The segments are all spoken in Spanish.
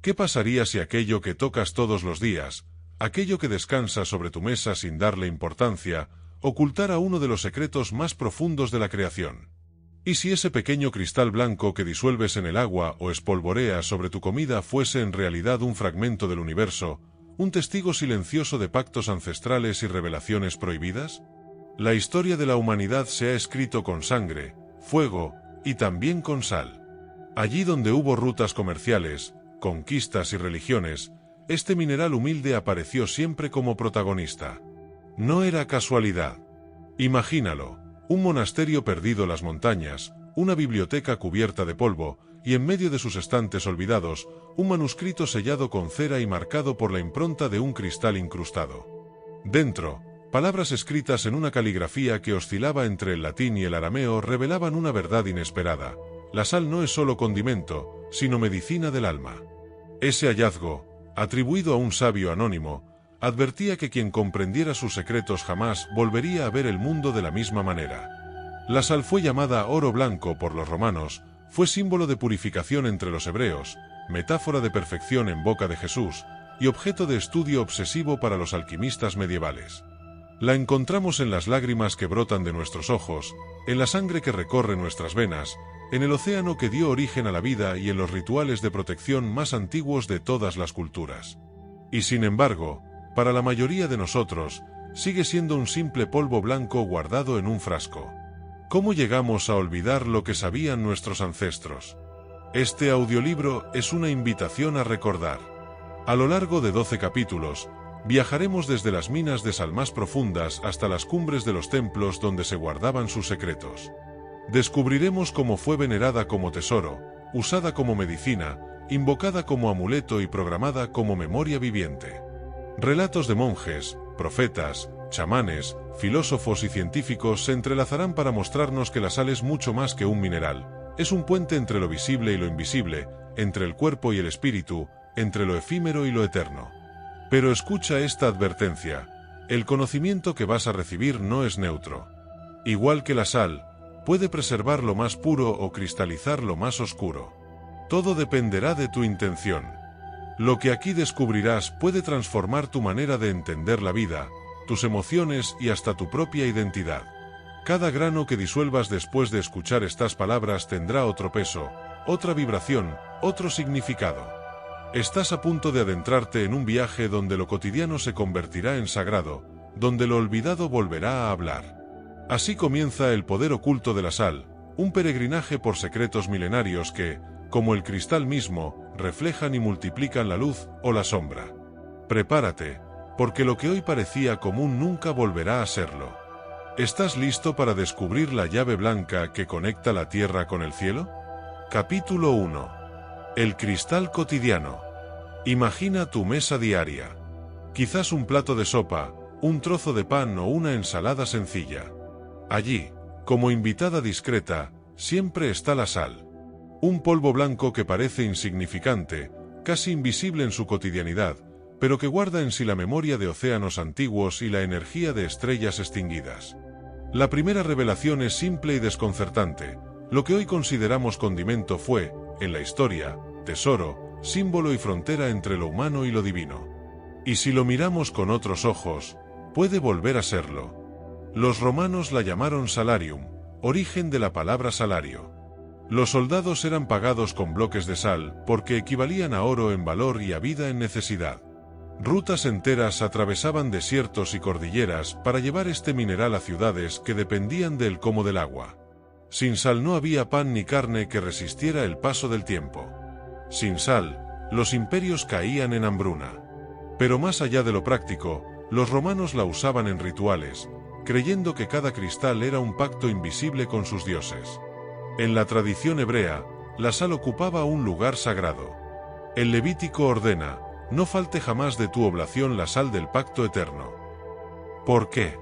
¿Qué pasaría si aquello que tocas todos los días, aquello que descansa sobre tu mesa sin darle importancia, ocultara uno de los secretos más profundos de la creación? ¿Y si ese pequeño cristal blanco que disuelves en el agua o espolvoreas sobre tu comida fuese en realidad un fragmento del universo, un testigo silencioso de pactos ancestrales y revelaciones prohibidas? La historia de la humanidad se ha escrito con sangre, fuego y también con sal. Allí donde hubo rutas comerciales, conquistas y religiones, este mineral humilde apareció siempre como protagonista. No era casualidad. Imagínalo, un monasterio perdido en las montañas, una biblioteca cubierta de polvo, y en medio de sus estantes olvidados, un manuscrito sellado con cera y marcado por la impronta de un cristal incrustado. Dentro, palabras escritas en una caligrafía que oscilaba entre el latín y el arameo revelaban una verdad inesperada. La sal no es solo condimento, sino medicina del alma. Ese hallazgo, atribuido a un sabio anónimo, advertía que quien comprendiera sus secretos jamás volvería a ver el mundo de la misma manera. La sal fue llamada oro blanco por los romanos, fue símbolo de purificación entre los hebreos, metáfora de perfección en boca de Jesús, y objeto de estudio obsesivo para los alquimistas medievales. La encontramos en las lágrimas que brotan de nuestros ojos, en la sangre que recorre nuestras venas, en el océano que dio origen a la vida y en los rituales de protección más antiguos de todas las culturas. Y sin embargo, para la mayoría de nosotros, sigue siendo un simple polvo blanco guardado en un frasco. ¿Cómo llegamos a olvidar lo que sabían nuestros ancestros? Este audiolibro es una invitación a recordar. A lo largo de 12 capítulos, viajaremos desde las minas de sal más profundas hasta las cumbres de los templos donde se guardaban sus secretos. Descubriremos cómo fue venerada como tesoro, usada como medicina, invocada como amuleto y programada como memoria viviente. Relatos de monjes, profetas, chamanes, filósofos y científicos se entrelazarán para mostrarnos que la sal es mucho más que un mineral. Es un puente entre lo visible y lo invisible, entre el cuerpo y el espíritu, entre lo efímero y lo eterno. Pero escucha esta advertencia: el conocimiento que vas a recibir no es neutro. Igual que la sal, puede preservar lo más puro o cristalizar lo más oscuro. Todo dependerá de tu intención. Lo que aquí descubrirás puede transformar tu manera de entender la vida, tus emociones y hasta tu propia identidad. Cada grano que disuelvas después de escuchar estas palabras tendrá otro peso, otra vibración, otro significado. Estás a punto de adentrarte en un viaje donde lo cotidiano se convertirá en sagrado, donde lo olvidado volverá a hablar. Así comienza el poder oculto de la sal, un peregrinaje por secretos milenarios que, como el cristal mismo, reflejan y multiplican la luz o la sombra. Prepárate, porque lo que hoy parecía común nunca volverá a serlo. ¿Estás listo para descubrir la llave blanca que conecta la tierra con el cielo? Capítulo 1. El cristal cotidiano. Imagina tu mesa diaria. Quizás un plato de sopa, un trozo de pan o una ensalada sencilla. Allí, como invitada discreta, siempre está la sal. Un polvo blanco que parece insignificante, casi invisible en su cotidianidad, pero que guarda en sí la memoria de océanos antiguos y la energía de estrellas extinguidas. La primera revelación es simple y desconcertante. Lo que hoy consideramos condimento fue, en la historia, tesoro, símbolo y frontera entre lo humano y lo divino. Y si lo miramos con otros ojos, puede volver a serlo. Los romanos la llamaron salarium, origen de la palabra salario. Los soldados eran pagados con bloques de sal porque equivalían a oro en valor y a vida en necesidad. Rutas enteras atravesaban desiertos y cordilleras para llevar este mineral a ciudades que dependían del como del agua. Sin sal no había pan ni carne que resistiera el paso del tiempo. Sin sal, los imperios caían en hambruna. Pero más allá de lo práctico, los romanos la usaban en rituales, creyendo que cada cristal era un pacto invisible con sus dioses. En la tradición hebrea, la sal ocupaba un lugar sagrado. El Levítico ordena: no falte jamás de tu oblación la sal del pacto eterno. ¿Por qué?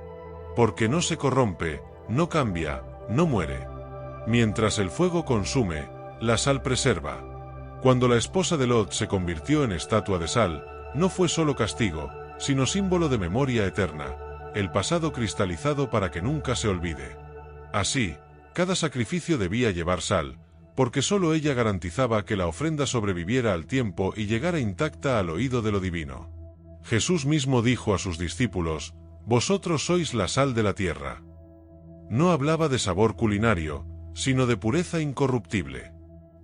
Porque no se corrompe, no cambia, no muere. Mientras el fuego consume, la sal preserva. Cuando la esposa de Lot se convirtió en estatua de sal, no fue solo castigo, sino símbolo de memoria eterna, el pasado cristalizado para que nunca se olvide. Así, cada sacrificio debía llevar sal, porque sólo ella garantizaba que la ofrenda sobreviviera al tiempo y llegara intacta al oído de lo divino. Jesús mismo dijo a sus discípulos: «Vosotros sois la sal de la tierra». No hablaba de sabor culinario, sino de pureza incorruptible.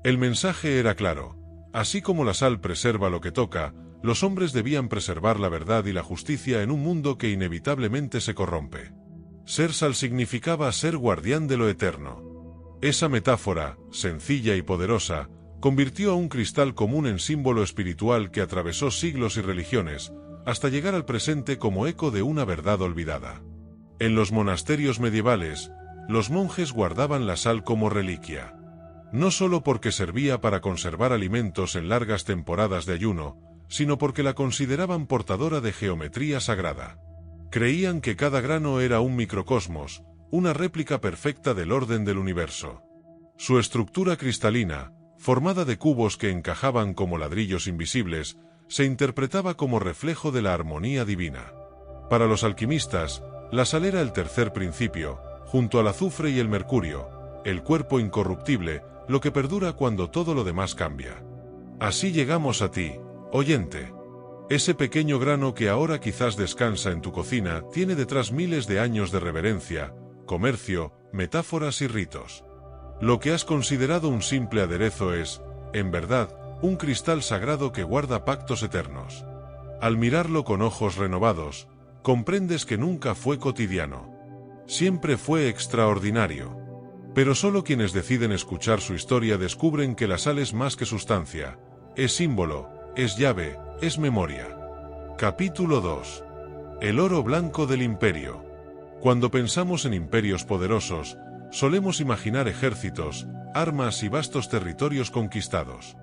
El mensaje era claro: así como la sal preserva lo que toca, los hombres debían preservar la verdad y la justicia en un mundo que inevitablemente se corrompe. Ser sal significaba ser guardián de lo eterno. Esa metáfora, sencilla y poderosa, convirtió a un cristal común en símbolo espiritual que atravesó siglos y religiones, hasta llegar al presente como eco de una verdad olvidada. En los monasterios medievales, los monjes guardaban la sal como reliquia. No solo porque servía para conservar alimentos en largas temporadas de ayuno, sino porque la consideraban portadora de geometría sagrada. Creían que cada grano era un microcosmos, una réplica perfecta del orden del universo. Su estructura cristalina, formada de cubos que encajaban como ladrillos invisibles, se interpretaba como reflejo de la armonía divina. Para los alquimistas, la sal era el tercer principio, junto al azufre y el mercurio, el cuerpo incorruptible, lo que perdura cuando todo lo demás cambia. Así llegamos a ti, oyente. Ese pequeño grano que ahora quizás descansa en tu cocina tiene detrás miles de años de reverencia, comercio, metáforas y ritos. Lo que has considerado un simple aderezo es, en verdad, un cristal sagrado que guarda pactos eternos. Al mirarlo con ojos renovados, comprendes que nunca fue cotidiano. Siempre fue extraordinario. Pero solo quienes deciden escuchar su historia descubren que la sal es más que sustancia, es símbolo, es llave, es memoria. Capítulo 2. El oro blanco del imperio. Cuando pensamos en imperios poderosos, solemos imaginar ejércitos, armas y vastos territorios conquistados.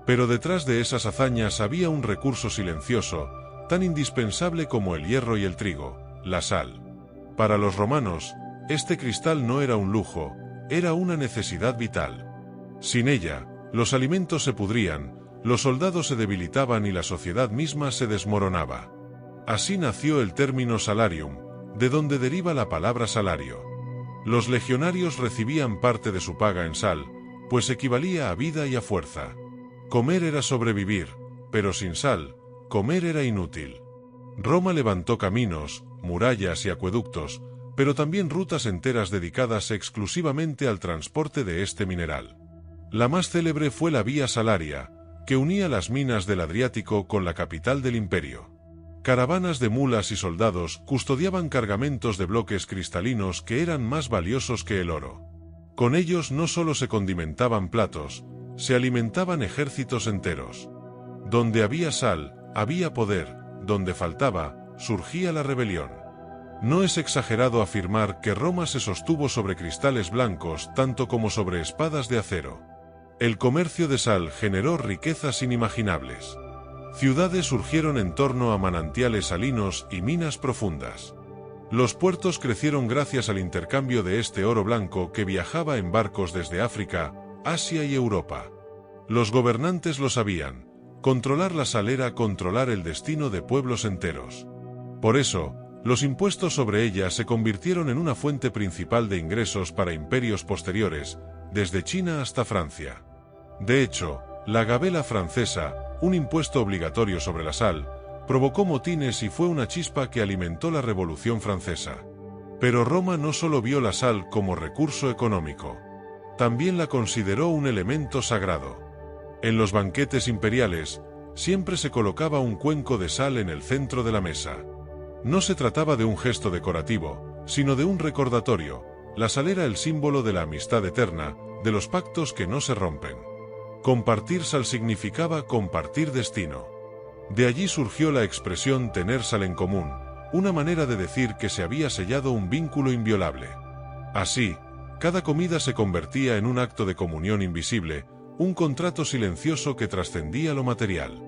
Pero detrás de esas hazañas había un recurso silencioso, tan indispensable como el hierro y el trigo, la sal. Para los romanos, este cristal no era un lujo, era una necesidad vital. Sin ella, los alimentos se pudrían, los soldados se debilitaban y la sociedad misma se desmoronaba. Así nació el término salarium, de donde deriva la palabra salario. Los legionarios recibían parte de su paga en sal, pues equivalía a vida y a fuerza. Comer era sobrevivir, pero sin sal, comer era inútil. Roma levantó caminos, murallas y acueductos, pero también rutas enteras dedicadas exclusivamente al transporte de este mineral. La más célebre fue la Vía Salaria, que unía las minas del Adriático con la capital del imperio. Caravanas de mulas y soldados custodiaban cargamentos de bloques cristalinos que eran más valiosos que el oro. Con ellos no solo se condimentaban platos, se alimentaban ejércitos enteros. Donde había sal, había poder, donde faltaba, surgía la rebelión. No es exagerado afirmar que Roma se sostuvo sobre cristales blancos tanto como sobre espadas de acero. El comercio de sal generó riquezas inimaginables. Ciudades surgieron en torno a manantiales salinos y minas profundas. Los puertos crecieron gracias al intercambio de este oro blanco que viajaba en barcos desde África, Asia y Europa. Los gobernantes lo sabían: controlar la sal era controlar el destino de pueblos enteros. Por eso, los impuestos sobre ella se convirtieron en una fuente principal de ingresos para imperios posteriores, desde China hasta Francia. De hecho, la gabela francesa, un impuesto obligatorio sobre la sal, provocó motines y fue una chispa que alimentó la Revolución Francesa. Pero Roma no solo vio la sal como recurso económico, también la consideró un elemento sagrado. En los banquetes imperiales, siempre se colocaba un cuenco de sal en el centro de la mesa. No se trataba de un gesto decorativo, sino de un recordatorio. La sal era el símbolo de la amistad eterna, de los pactos que no se rompen. Compartir sal significaba compartir destino. De allí surgió la expresión tener sal en común, una manera de decir que se había sellado un vínculo inviolable. Así, cada comida se convertía en un acto de comunión invisible, un contrato silencioso que trascendía lo material.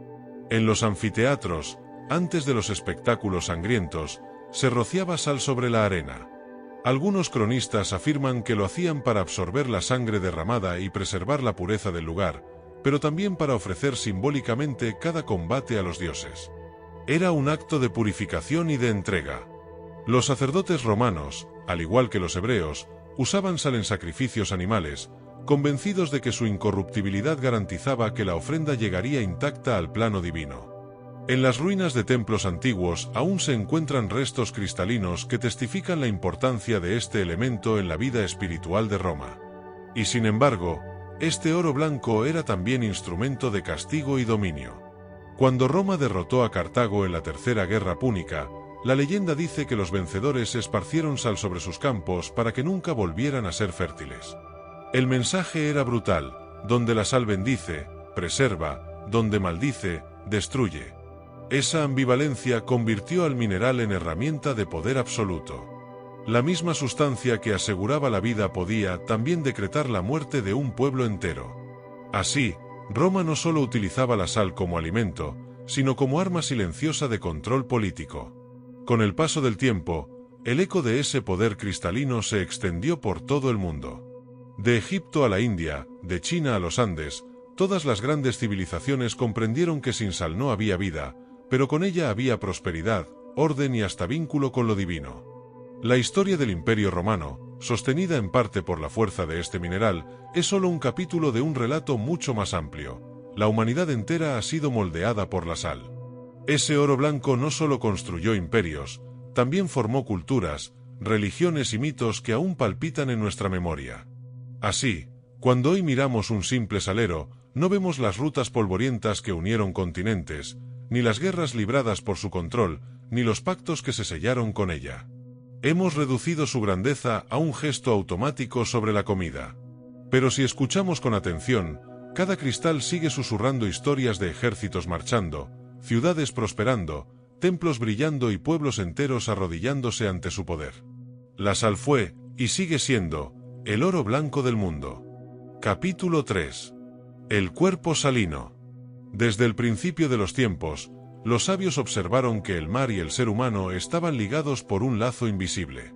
En los anfiteatros, antes de los espectáculos sangrientos, se rociaba sal sobre la arena. Algunos cronistas afirman que lo hacían para absorber la sangre derramada y preservar la pureza del lugar, pero también para ofrecer simbólicamente cada combate a los dioses. Era un acto de purificación y de entrega. Los sacerdotes romanos, al igual que los hebreos, usaban sal en sacrificios animales, convencidos de que su incorruptibilidad garantizaba que la ofrenda llegaría intacta al plano divino. En las ruinas de templos antiguos aún se encuentran restos cristalinos que testifican la importancia de este elemento en la vida espiritual de Roma. Y sin embargo, este oro blanco era también instrumento de castigo y dominio. Cuando Roma derrotó a Cartago en la Tercera Guerra Púnica, la leyenda dice que los vencedores esparcieron sal sobre sus campos para que nunca volvieran a ser fértiles. El mensaje era brutal: donde la sal bendice, preserva; donde maldice, destruye. Esa ambivalencia convirtió al mineral en herramienta de poder absoluto. La misma sustancia que aseguraba la vida podía también decretar la muerte de un pueblo entero. Así, Roma no solo utilizaba la sal como alimento, sino como arma silenciosa de control político. Con el paso del tiempo, el eco de ese poder cristalino se extendió por todo el mundo. De Egipto a la India, de China a los Andes, todas las grandes civilizaciones comprendieron que sin sal no había vida, pero con ella había prosperidad, orden y hasta vínculo con lo divino. La historia del Imperio Romano, sostenida en parte por la fuerza de este mineral, es solo un capítulo de un relato mucho más amplio. La humanidad entera ha sido moldeada por la sal. Ese oro blanco no solo construyó imperios, también formó culturas, religiones y mitos que aún palpitan en nuestra memoria. Así, cuando hoy miramos un simple salero, no vemos las rutas polvorientas que unieron continentes, ni las guerras libradas por su control, ni los pactos que se sellaron con ella. Hemos reducido su grandeza a un gesto automático sobre la comida. Pero si escuchamos con atención, cada cristal sigue susurrando historias de ejércitos marchando, ciudades prosperando, templos brillando y pueblos enteros arrodillándose ante su poder. La sal fue, y sigue siendo, el oro blanco del mundo. Capítulo 3. El cuerpo salino. Desde el principio de los tiempos, los sabios observaron que el mar y el ser humano estaban ligados por un lazo invisible.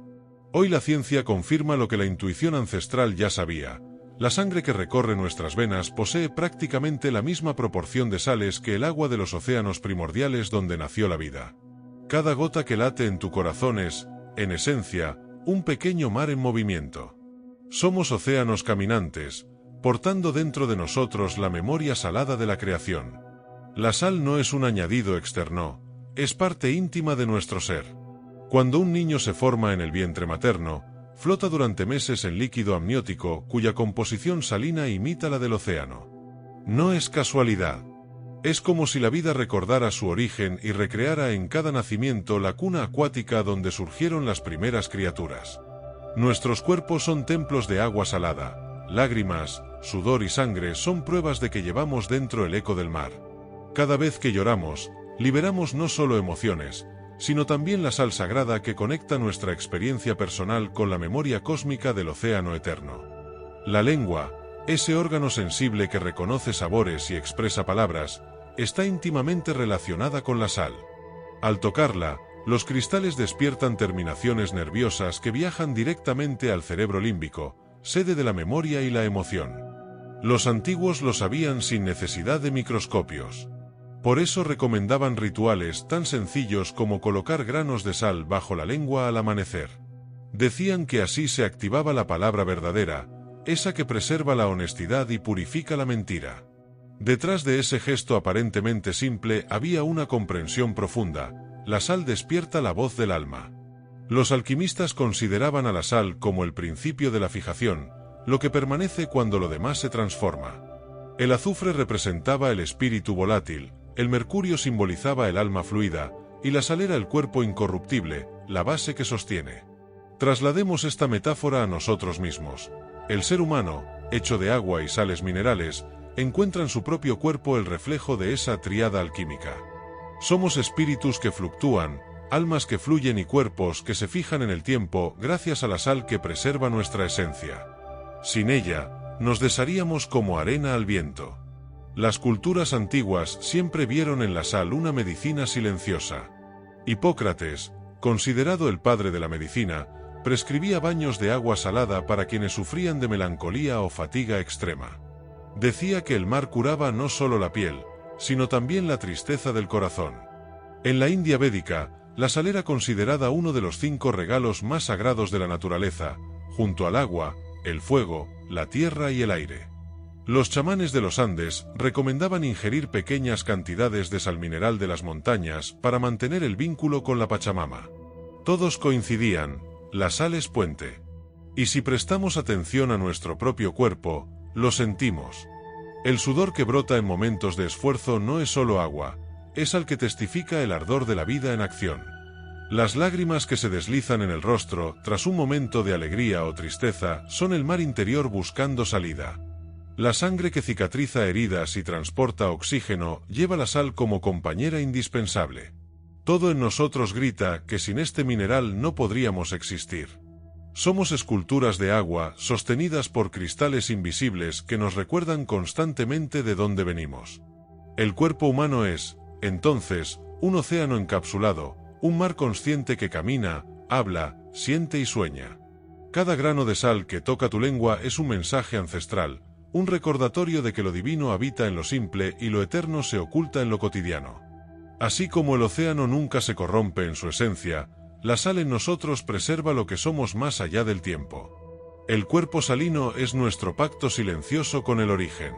Hoy la ciencia confirma lo que la intuición ancestral ya sabía: la sangre que recorre nuestras venas posee prácticamente la misma proporción de sales que el agua de los océanos primordiales donde nació la vida. Cada gota que late en tu corazón es, en esencia, un pequeño mar en movimiento. Somos océanos caminantes, portando dentro de nosotros la memoria salada de la creación. La sal no es un añadido externo, es parte íntima de nuestro ser. Cuando un niño se forma en el vientre materno, flota durante meses en líquido amniótico cuya composición salina imita la del océano. No es casualidad. Es como si la vida recordara su origen y recreara en cada nacimiento la cuna acuática donde surgieron las primeras criaturas. Nuestros cuerpos son templos de agua salada. Lágrimas, sudor y sangre son pruebas de que llevamos dentro el eco del mar. Cada vez que lloramos, liberamos no solo emociones, sino también la sal sagrada que conecta nuestra experiencia personal con la memoria cósmica del océano eterno. La lengua, ese órgano sensible que reconoce sabores y expresa palabras, está íntimamente relacionada con la sal. Al tocarla, los cristales despiertan terminaciones nerviosas que viajan directamente al cerebro límbico, sede de la memoria y la emoción. Los antiguos lo sabían sin necesidad de microscopios. Por eso recomendaban rituales tan sencillos como colocar granos de sal bajo la lengua al amanecer. Decían que así se activaba la palabra verdadera, esa que preserva la honestidad y purifica la mentira. Detrás de ese gesto aparentemente simple había una comprensión profunda: la sal despierta la voz del alma. Los alquimistas consideraban a la sal como el principio de la fijación, lo que permanece cuando lo demás se transforma. El azufre representaba el espíritu volátil, el mercurio simbolizaba el alma fluida, y la sal era el cuerpo incorruptible, la base que sostiene. Traslademos esta metáfora a nosotros mismos. El ser humano, hecho de agua y sales minerales, encuentra en su propio cuerpo el reflejo de esa tríada alquímica. Somos espíritus que fluctúan, almas que fluyen y cuerpos que se fijan en el tiempo gracias a la sal que preserva nuestra esencia. Sin ella, nos desharíamos como arena al viento. Las culturas antiguas siempre vieron en la sal una medicina silenciosa. Hipócrates, considerado el padre de la medicina, prescribía baños de agua salada para quienes sufrían de melancolía o fatiga extrema. Decía que el mar curaba no solo la piel, sino también la tristeza del corazón. En la India védica, la sal era considerada uno de los 5 regalos más sagrados de la naturaleza, junto al agua, el fuego, la tierra y el aire. Los chamanes de los Andes recomendaban ingerir pequeñas cantidades de sal mineral de las montañas para mantener el vínculo con la Pachamama. Todos coincidían, la sal es puente. Y si prestamos atención a nuestro propio cuerpo, lo sentimos. El sudor que brota en momentos de esfuerzo no es solo agua, es al que testifica el ardor de la vida en acción. Las lágrimas que se deslizan en el rostro tras un momento de alegría o tristeza son el mar interior buscando salida. La sangre que cicatriza heridas y transporta oxígeno lleva la sal como compañera indispensable. Todo en nosotros grita que sin este mineral no podríamos existir. Somos esculturas de agua sostenidas por cristales invisibles que nos recuerdan constantemente de dónde venimos. El cuerpo humano es, entonces, un océano encapsulado, un mar consciente que camina, habla, siente y sueña. Cada grano de sal que toca tu lengua es un mensaje ancestral, un recordatorio de que lo divino habita en lo simple y lo eterno se oculta en lo cotidiano. Así como el océano nunca se corrompe en su esencia, la sal en nosotros preserva lo que somos más allá del tiempo. El cuerpo salino es nuestro pacto silencioso con el origen.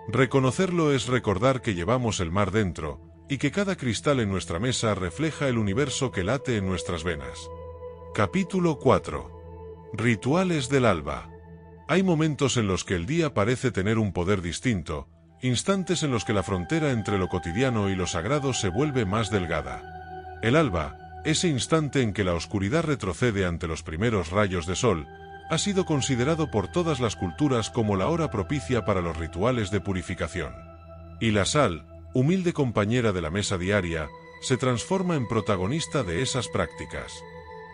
Reconocerlo es recordar que llevamos el mar dentro, y que cada cristal en nuestra mesa refleja el universo que late en nuestras venas. Capítulo 4. Rituales del alba. Hay momentos en los que el día parece tener un poder distinto, instantes en los que la frontera entre lo cotidiano y lo sagrado se vuelve más delgada. El alba, ese instante en que la oscuridad retrocede ante los primeros rayos de sol, ha sido considerado por todas las culturas como la hora propicia para los rituales de purificación. Y la sal, humilde compañera de la mesa diaria, se transforma en protagonista de esas prácticas.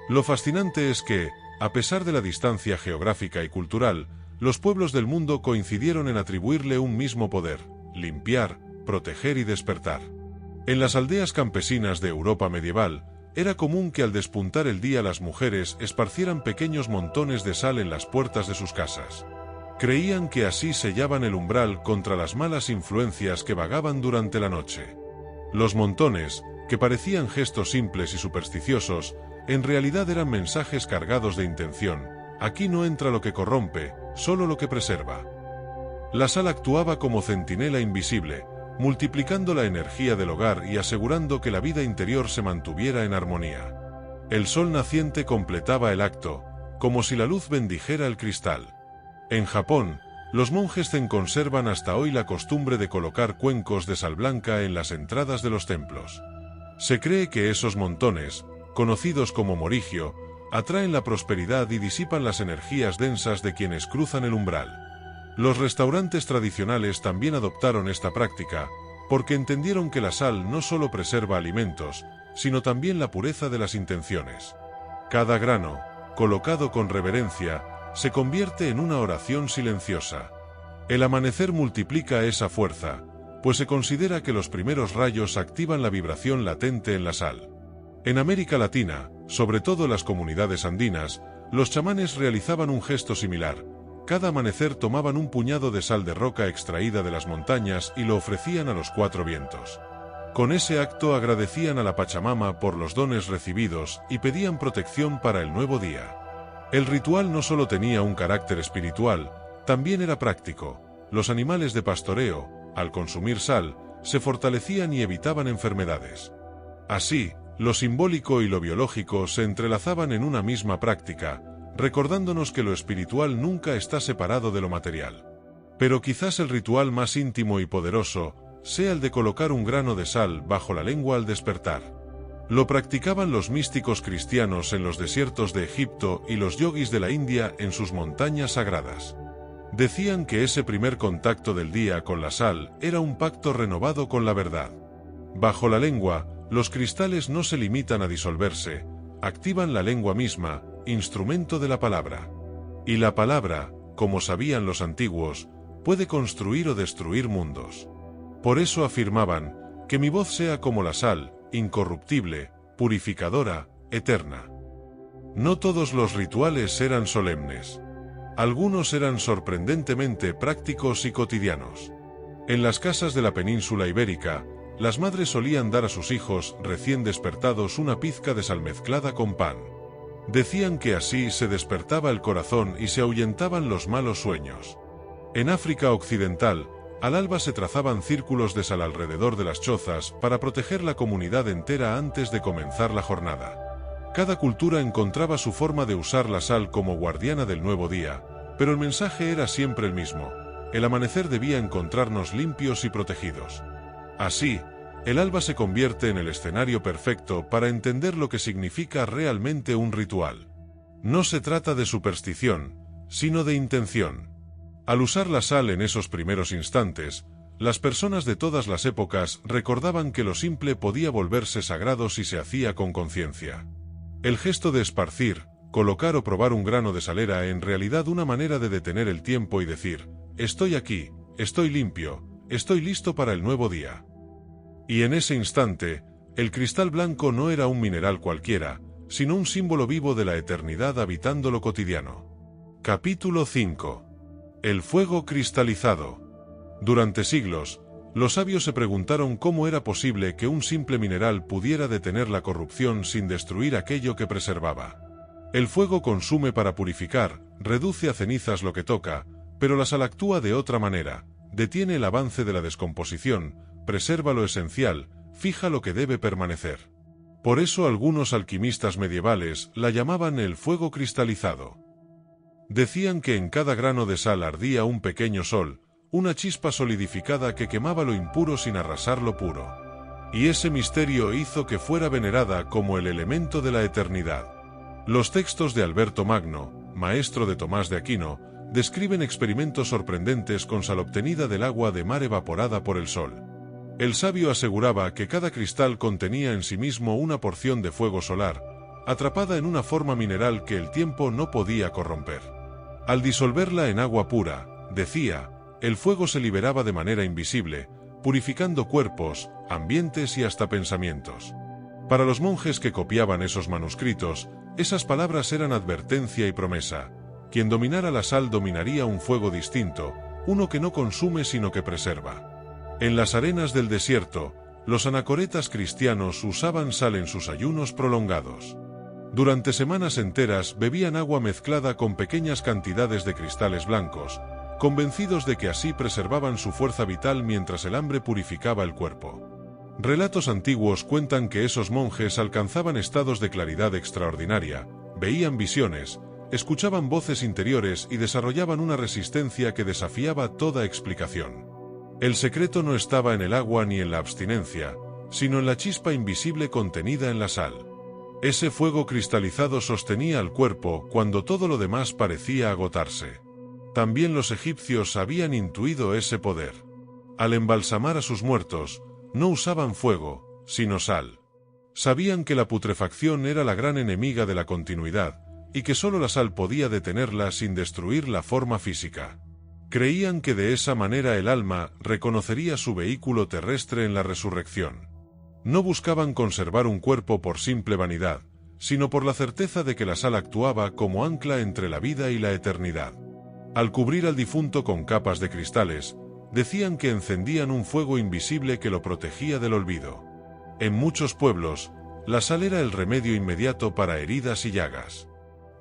Lo fascinante es que, a pesar de la distancia geográfica y cultural, los pueblos del mundo coincidieron en atribuirle un mismo poder: limpiar, proteger y despertar. En las aldeas campesinas de Europa medieval, era común que al despuntar el día las mujeres esparcieran pequeños montones de sal en las puertas de sus casas. Creían que así sellaban el umbral contra las malas influencias que vagaban durante la noche. Los montones, que parecían gestos simples y supersticiosos, en realidad eran mensajes cargados de intención. Aquí no entra lo que corrompe, solo lo que preserva. La sal actuaba como centinela invisible, multiplicando la energía del hogar y asegurando que la vida interior se mantuviera en armonía. El sol naciente completaba el acto, como si la luz bendijera el cristal. En Japón, los monjes conservan hasta hoy la costumbre de colocar cuencos de sal blanca en las entradas de los templos. Se cree que esos montones, conocidos como morigio, atraen la prosperidad y disipan las energías densas de quienes cruzan el umbral. Los restaurantes tradicionales también adoptaron esta práctica, porque entendieron que la sal no solo preserva alimentos, sino también la pureza de las intenciones. Cada grano, colocado con reverencia, se convierte en una oración silenciosa. El amanecer multiplica esa fuerza, pues se considera que los primeros rayos activan la vibración latente en la sal. En América Latina, sobre todo en las comunidades andinas, los chamanes realizaban un gesto similar. Cada amanecer tomaban un puñado de sal de roca extraída de las montañas y lo ofrecían a los cuatro vientos. Con ese acto agradecían a la Pachamama por los dones recibidos y pedían protección para el nuevo día. El ritual no solo tenía un carácter espiritual, también era práctico. Los animales de pastoreo, al consumir sal, se fortalecían y evitaban enfermedades. Así, lo simbólico y lo biológico se entrelazaban en una misma práctica, recordándonos que lo espiritual nunca está separado de lo material. Pero quizás el ritual más íntimo y poderoso sea el de colocar un grano de sal bajo la lengua al despertar. Lo practicaban los místicos cristianos en los desiertos de Egipto y los yogis de la India en sus montañas sagradas. Decían que ese primer contacto del día con la sal era un pacto renovado con la verdad. Bajo la lengua, los cristales no se limitan a disolverse, activan la lengua misma, instrumento de la palabra. Y la palabra, como sabían los antiguos, puede construir o destruir mundos. Por eso afirmaban, que mi voz sea como la sal, incorruptible, purificadora, eterna. No todos los rituales eran solemnes. Algunos eran sorprendentemente prácticos y cotidianos. En las casas de la península ibérica, las madres solían dar a sus hijos recién despertados una pizca de sal mezclada con pan. Decían que así se despertaba el corazón y se ahuyentaban los malos sueños. En África Occidental, al alba se trazaban círculos de sal alrededor de las chozas para proteger la comunidad entera antes de comenzar la jornada. Cada cultura encontraba su forma de usar la sal como guardiana del nuevo día, pero el mensaje era siempre el mismo: el amanecer debía encontrarnos limpios y protegidos. Así, el alba se convierte en el escenario perfecto para entender lo que significa realmente un ritual. No se trata de superstición, sino de intención. Al usar la sal en esos primeros instantes, las personas de todas las épocas recordaban que lo simple podía volverse sagrado si se hacía con conciencia. El gesto de esparcir, colocar o probar un grano de sal era en realidad una manera de detener el tiempo y decir: estoy aquí, estoy limpio, estoy listo para el nuevo día. Y en ese instante, el cristal blanco no era un mineral cualquiera, sino un símbolo vivo de la eternidad habitando lo cotidiano. Capítulo 5. El fuego cristalizado. Durante siglos, los sabios se preguntaron cómo era posible que un simple mineral pudiera detener la corrupción sin destruir aquello que preservaba. El fuego consume para purificar, reduce a cenizas lo que toca, pero la sal actúa de otra manera: detiene el avance de la descomposición, preserva lo esencial, fija lo que debe permanecer. Por eso algunos alquimistas medievales la llamaban el fuego cristalizado. Decían que en cada grano de sal ardía un pequeño sol, una chispa solidificada que quemaba lo impuro sin arrasar lo puro. Y ese misterio hizo que fuera venerada como el elemento de la eternidad. Los textos de Alberto Magno, maestro de Tomás de Aquino, describen experimentos sorprendentes con sal obtenida del agua de mar evaporada por el sol. El sabio aseguraba que cada cristal contenía en sí mismo una porción de fuego solar, atrapada en una forma mineral que el tiempo no podía corromper. Al disolverla en agua pura, decía, el fuego se liberaba de manera invisible, purificando cuerpos, ambientes y hasta pensamientos. Para los monjes que copiaban esos manuscritos, esas palabras eran advertencia y promesa. Quien dominara la sal dominaría un fuego distinto, uno que no consume sino que preserva. En las arenas del desierto, los anacoretas cristianos usaban sal en sus ayunos prolongados. Durante semanas enteras bebían agua mezclada con pequeñas cantidades de cristales blancos, convencidos de que así preservaban su fuerza vital mientras el hambre purificaba el cuerpo. Relatos antiguos cuentan que esos monjes alcanzaban estados de claridad extraordinaria, veían visiones, escuchaban voces interiores y desarrollaban una resistencia que desafiaba toda explicación. El secreto no estaba en el agua ni en la abstinencia, sino en la chispa invisible contenida en la sal. Ese fuego cristalizado sostenía al cuerpo cuando todo lo demás parecía agotarse. También los egipcios habían intuido ese poder. Al embalsamar a sus muertos, no usaban fuego, sino sal. Sabían que la putrefacción era la gran enemiga de la continuidad, y que solo la sal podía detenerla sin destruir la forma física. Creían que de esa manera el alma reconocería su vehículo terrestre en la resurrección. No buscaban conservar un cuerpo por simple vanidad, sino por la certeza de que la sal actuaba como ancla entre la vida y la eternidad. Al cubrir al difunto con capas de cristales, decían que encendían un fuego invisible que lo protegía del olvido. En muchos pueblos, la sal era el remedio inmediato para heridas y llagas.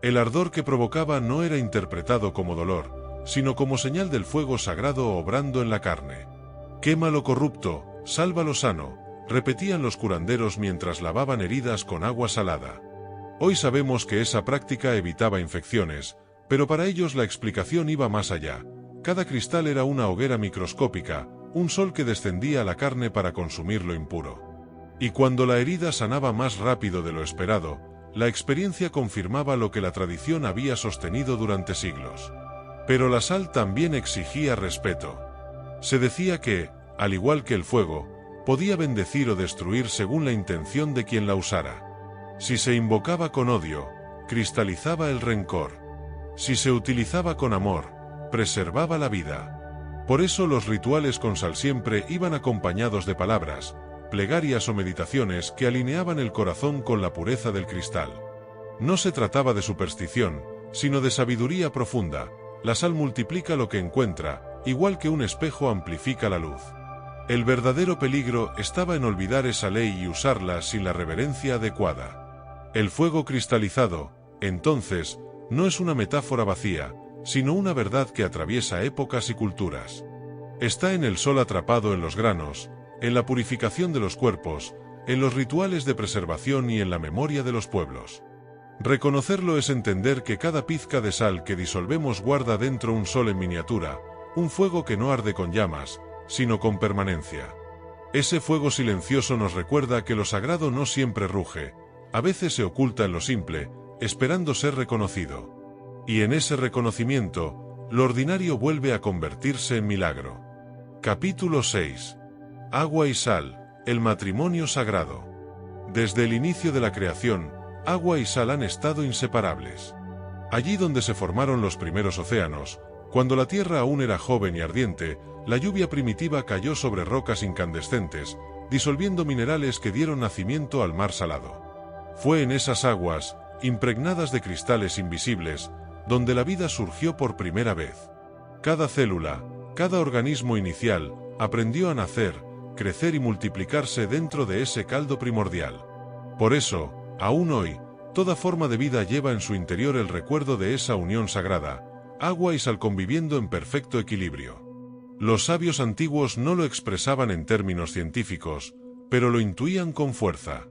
El ardor que provocaba no era interpretado como dolor, sino como señal del fuego sagrado obrando en la carne. «Quema lo corrupto, salva lo sano», repetían los curanderos mientras lavaban heridas con agua salada. Hoy sabemos que esa práctica evitaba infecciones, pero para ellos la explicación iba más allá. Cada cristal era una hoguera microscópica, un sol que descendía a la carne para consumir lo impuro. Y cuando la herida sanaba más rápido de lo esperado, la experiencia confirmaba lo que la tradición había sostenido durante siglos. Pero la sal también exigía respeto. Se decía que, al igual que el fuego, podía bendecir o destruir según la intención de quien la usara. Si se invocaba con odio, cristalizaba el rencor. Si se utilizaba con amor, preservaba la vida. Por eso los rituales con sal siempre iban acompañados de palabras, plegarias o meditaciones que alineaban el corazón con la pureza del cristal. No se trataba de superstición, sino de sabiduría profunda. La sal multiplica lo que encuentra, igual que un espejo amplifica la luz. El verdadero peligro estaba en olvidar esa ley y usarla sin la reverencia adecuada. El fuego cristalizado, Entonces, no es una metáfora vacía, sino una verdad que atraviesa épocas y culturas. Está en el sol atrapado en los granos, en la purificación de los cuerpos, en los rituales de preservación y en la memoria de los pueblos. Reconocerlo es entender que cada pizca de sal que disolvemos guarda dentro un sol en miniatura, un fuego que no arde con llamas, sino con permanencia. Ese fuego silencioso nos recuerda que lo sagrado no siempre ruge, a veces se oculta en lo simple, esperando ser reconocido. Y en ese reconocimiento, lo ordinario vuelve a convertirse en milagro. Capítulo 6. Agua y sal, el matrimonio sagrado. Desde el inicio de la creación, agua y sal han estado inseparables. Allí donde se formaron los primeros océanos, cuando la tierra aún era joven y ardiente, la lluvia primitiva cayó sobre rocas incandescentes, disolviendo minerales que dieron nacimiento al mar salado. Fue en esas aguas, impregnadas de cristales invisibles, donde la vida surgió por primera vez. Cada célula, cada organismo inicial, aprendió a nacer, crecer y multiplicarse dentro de ese caldo primordial. Por eso, aún hoy, toda forma de vida lleva en su interior el recuerdo de esa unión sagrada, agua y sal conviviendo en perfecto equilibrio. Los sabios antiguos no lo expresaban en términos científicos, pero lo intuían con fuerza.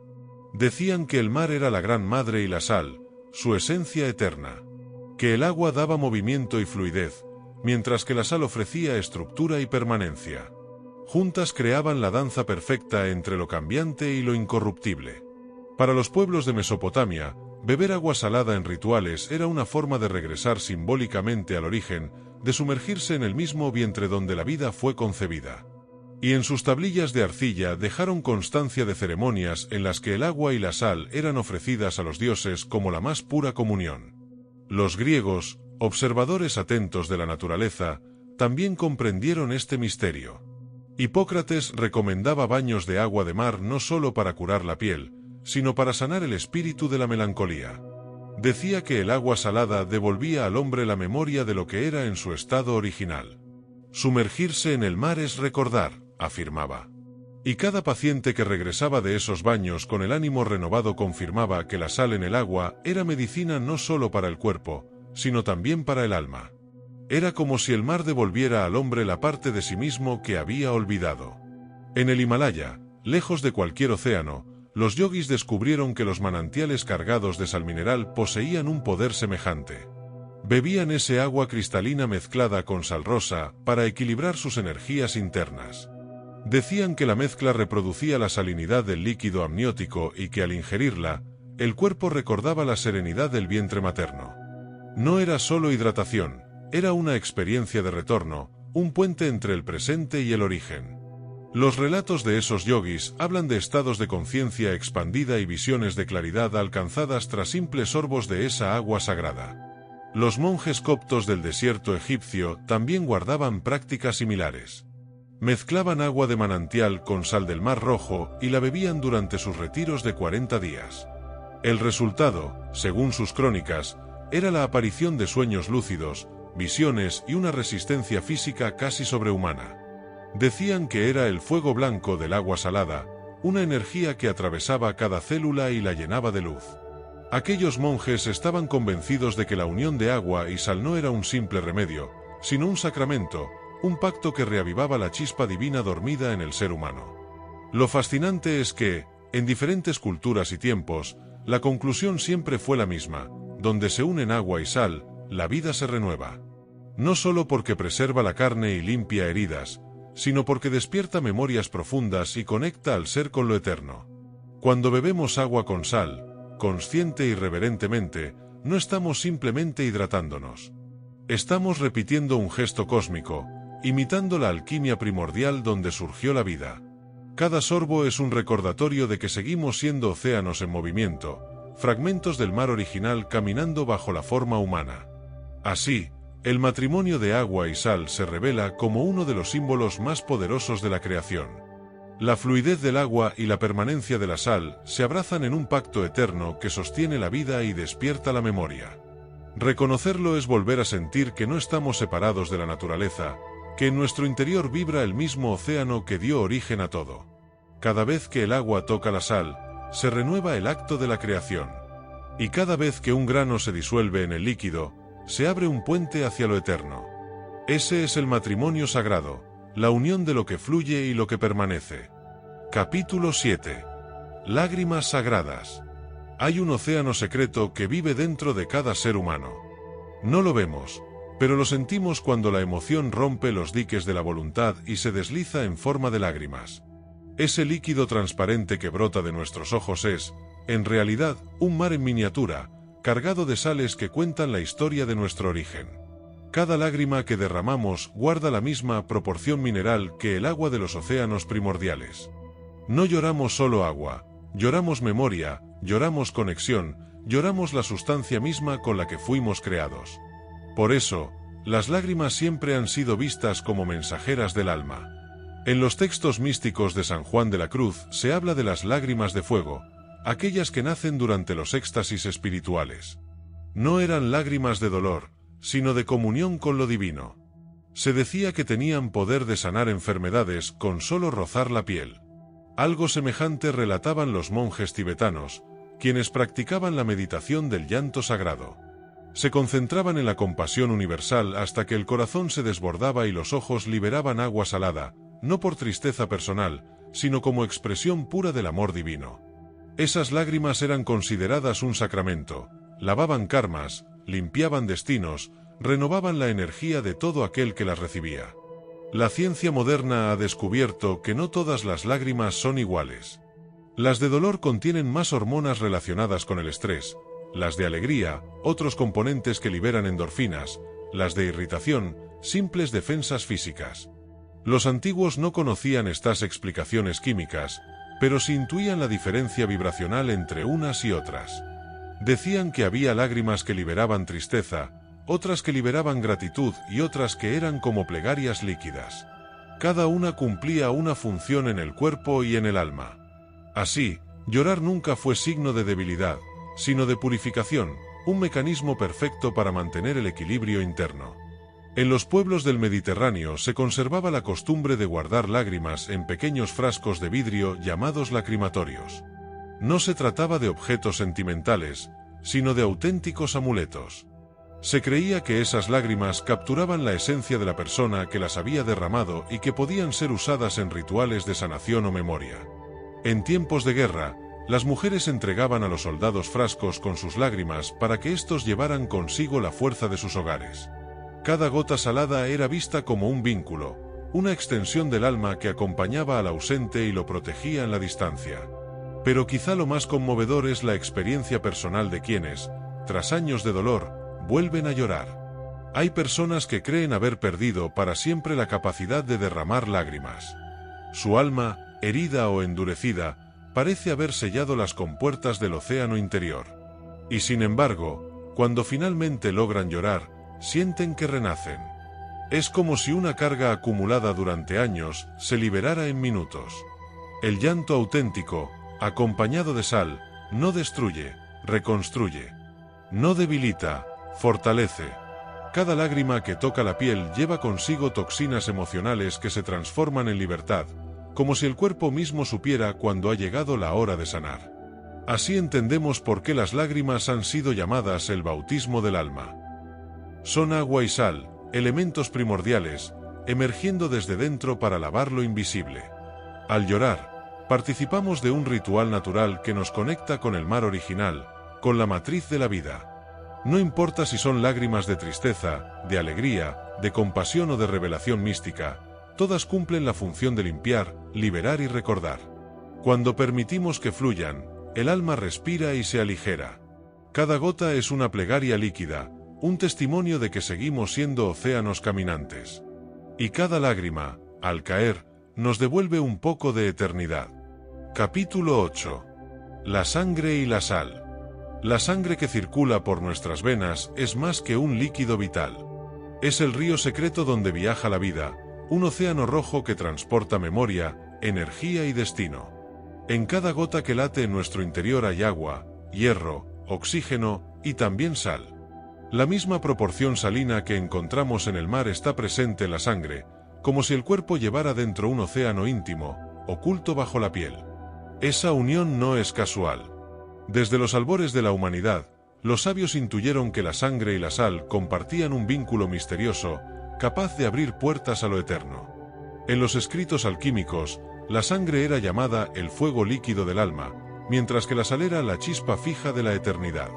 Decían que el mar era la gran madre y la sal, su esencia eterna. Que el agua daba movimiento y fluidez, mientras que la sal ofrecía estructura y permanencia. Juntas creaban la danza perfecta entre lo cambiante y lo incorruptible. Para los pueblos de Mesopotamia, beber agua salada en rituales era una forma de regresar simbólicamente al origen, de sumergirse en el mismo vientre donde la vida fue concebida. Y en sus tablillas de arcilla dejaron constancia de ceremonias en las que el agua y la sal eran ofrecidas a los dioses como la más pura comunión. Los griegos, observadores atentos de la naturaleza, también comprendieron este misterio. Hipócrates recomendaba baños de agua de mar no solo para curar la piel, sino para sanar el espíritu de la melancolía. Decía que el agua salada devolvía al hombre la memoria de lo que era en su estado original. Sumergirse en el mar es recordar, afirmaba. Y cada paciente que regresaba de esos baños con el ánimo renovado confirmaba que la sal en el agua era medicina no solo para el cuerpo, sino también para el alma. Era como si el mar devolviera al hombre la parte de sí mismo que había olvidado. En el Himalaya, lejos de cualquier océano, los yogis descubrieron que los manantiales cargados de sal mineral poseían un poder semejante. Bebían ese agua cristalina mezclada con sal rosa para equilibrar sus energías internas. Decían que la mezcla reproducía la salinidad del líquido amniótico y que al ingerirla, el cuerpo recordaba la serenidad del vientre materno. No era solo hidratación, era una experiencia de retorno, un puente entre el presente y el origen. Los relatos de esos yogis hablan de estados de conciencia expandida y visiones de claridad alcanzadas tras simples sorbos de esa agua sagrada. Los monjes coptos del desierto egipcio también guardaban prácticas similares. Mezclaban agua de manantial con sal del Mar Rojo y la bebían durante sus retiros de 40 días. El resultado, según sus crónicas, era la aparición de sueños lúcidos, visiones y una resistencia física casi sobrehumana. Decían que era el fuego blanco del agua salada, una energía que atravesaba cada célula y la llenaba de luz. Aquellos monjes estaban convencidos de que la unión de agua y sal no era un simple remedio, sino un sacramento, un pacto que reavivaba la chispa divina dormida en el ser humano. Lo fascinante es que, en diferentes culturas y tiempos, la conclusión siempre fue la misma: donde se unen agua y sal, la vida se renueva. No solo porque preserva la carne y limpia heridas, sino porque despierta memorias profundas y conecta al ser con lo eterno. Cuando bebemos agua con sal, consciente y reverentemente, no estamos simplemente hidratándonos. Estamos repitiendo un gesto cósmico, imitando la alquimia primordial donde surgió la vida. Cada sorbo es un recordatorio de que seguimos siendo océanos en movimiento, fragmentos del mar original caminando bajo la forma humana. Así, el matrimonio de agua y sal se revela como uno de los símbolos más poderosos de la creación. La fluidez del agua y la permanencia de la sal se abrazan en un pacto eterno que sostiene la vida y despierta la memoria. Reconocerlo es volver a sentir que no estamos separados de la naturaleza, que en nuestro interior vibra el mismo océano que dio origen a todo. Cada vez que el agua toca la sal, se renueva el acto de la creación. Y cada vez que un grano se disuelve en el líquido, se abre un puente hacia lo eterno. Ese es el matrimonio sagrado, la unión de lo que fluye y lo que permanece. Capítulo 7. Lágrimas sagradas. Hay un océano secreto que vive dentro de cada ser humano. No lo vemos, pero lo sentimos cuando la emoción rompe los diques de la voluntad y se desliza en forma de lágrimas. Ese líquido transparente que brota de nuestros ojos es, en realidad, un mar en miniatura, cargado de sales que cuentan la historia de nuestro origen. Cada lágrima que derramamos guarda la misma proporción mineral que el agua de los océanos primordiales. No lloramos solo agua, lloramos memoria, lloramos conexión, lloramos la sustancia misma con la que fuimos creados. Por eso, las lágrimas siempre han sido vistas como mensajeras del alma. En los textos místicos de San Juan de la Cruz se habla de las lágrimas de fuego, aquellas que nacen durante los éxtasis espirituales. No eran lágrimas de dolor, sino de comunión con lo divino. Se decía que tenían poder de sanar enfermedades con solo rozar la piel. Algo semejante relataban los monjes tibetanos, quienes practicaban la meditación del llanto sagrado. Se concentraban en la compasión universal hasta que el corazón se desbordaba y los ojos liberaban agua salada, no por tristeza personal, sino como expresión pura del amor divino. Esas lágrimas eran consideradas un sacramento, lavaban karmas, limpiaban destinos, renovaban la energía de todo aquel que las recibía. La ciencia moderna ha descubierto que no todas las lágrimas son iguales. Las de dolor contienen más hormonas relacionadas con el estrés, las de alegría, otros componentes que liberan endorfinas, las de irritación, simples defensas físicas. Los antiguos no conocían estas explicaciones químicas, pero sí intuían la diferencia vibracional entre unas y otras. Decían que había lágrimas que liberaban tristeza, otras que liberaban gratitud y otras que eran como plegarias líquidas. Cada una cumplía una función en el cuerpo y en el alma. Así, llorar nunca fue signo de debilidad, sino de purificación, un mecanismo perfecto para mantener el equilibrio interno. En los pueblos del Mediterráneo se conservaba la costumbre de guardar lágrimas en pequeños frascos de vidrio llamados lacrimatorios. No se trataba de objetos sentimentales, sino de auténticos amuletos. Se creía que esas lágrimas capturaban la esencia de la persona que las había derramado y que podían ser usadas en rituales de sanación o memoria. En tiempos de guerra, las mujeres entregaban a los soldados frascos con sus lágrimas para que éstos llevaran consigo la fuerza de sus hogares. Cada gota salada era vista como un vínculo, una extensión del alma que acompañaba al ausente y lo protegía en la distancia. Pero quizá lo más conmovedor es la experiencia personal de quienes, tras años de dolor, vuelven a llorar. Hay personas que creen haber perdido para siempre la capacidad de derramar lágrimas. Su alma, herida o endurecida, parece haber sellado las compuertas del océano interior. Y sin embargo, cuando finalmente logran llorar, sienten que renacen. Es como si una carga acumulada durante años se liberara en minutos. El llanto auténtico, acompañado de sal, no destruye, reconstruye. No debilita, fortalece. Cada lágrima que toca la piel lleva consigo toxinas emocionales que se transforman en libertad, como si el cuerpo mismo supiera cuando ha llegado la hora de sanar. Así entendemos por qué las lágrimas han sido llamadas el bautismo del alma. Son agua y sal, elementos primordiales, emergiendo desde dentro para lavar lo invisible. Al llorar, participamos de un ritual natural que nos conecta con el mar original, con la matriz de la vida. No importa si son lágrimas de tristeza, de alegría, de compasión o de revelación mística, todas cumplen la función de limpiar, liberar y recordar. Cuando permitimos que fluyan, el alma respira y se aligera. Cada gota es una plegaria líquida, un testimonio de que seguimos siendo océanos caminantes. Y cada lágrima, al caer, nos devuelve un poco de eternidad. Capítulo 8. La sangre y la sal. La sangre que circula por nuestras venas es más que un líquido vital. Es el río secreto donde viaja la vida, un océano rojo que transporta memoria, energía y destino. En cada gota que late en nuestro interior hay agua, hierro, oxígeno y también sal. La misma proporción salina que encontramos en el mar está presente en la sangre, como si el cuerpo llevara dentro un océano íntimo, oculto bajo la piel. Esa unión no es casual. Desde los albores de la humanidad, los sabios intuyeron que la sangre y la sal compartían un vínculo misterioso, capaz de abrir puertas a lo eterno. En los escritos alquímicos, la sangre era llamada el fuego líquido del alma, mientras que la sal era la chispa fija de la eternidad.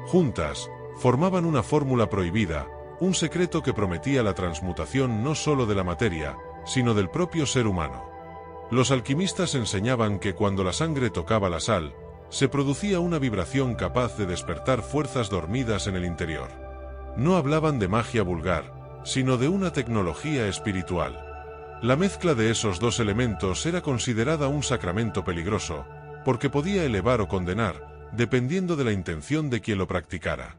Juntas, formaban una fórmula prohibida, un secreto que prometía la transmutación no solo de la materia, sino del propio ser humano. Los alquimistas enseñaban que cuando la sangre tocaba la sal, se producía una vibración capaz de despertar fuerzas dormidas en el interior. No hablaban de magia vulgar, sino de una tecnología espiritual. La mezcla de esos dos elementos era considerada un sacramento peligroso, porque podía elevar o condenar, dependiendo de la intención de quien lo practicara.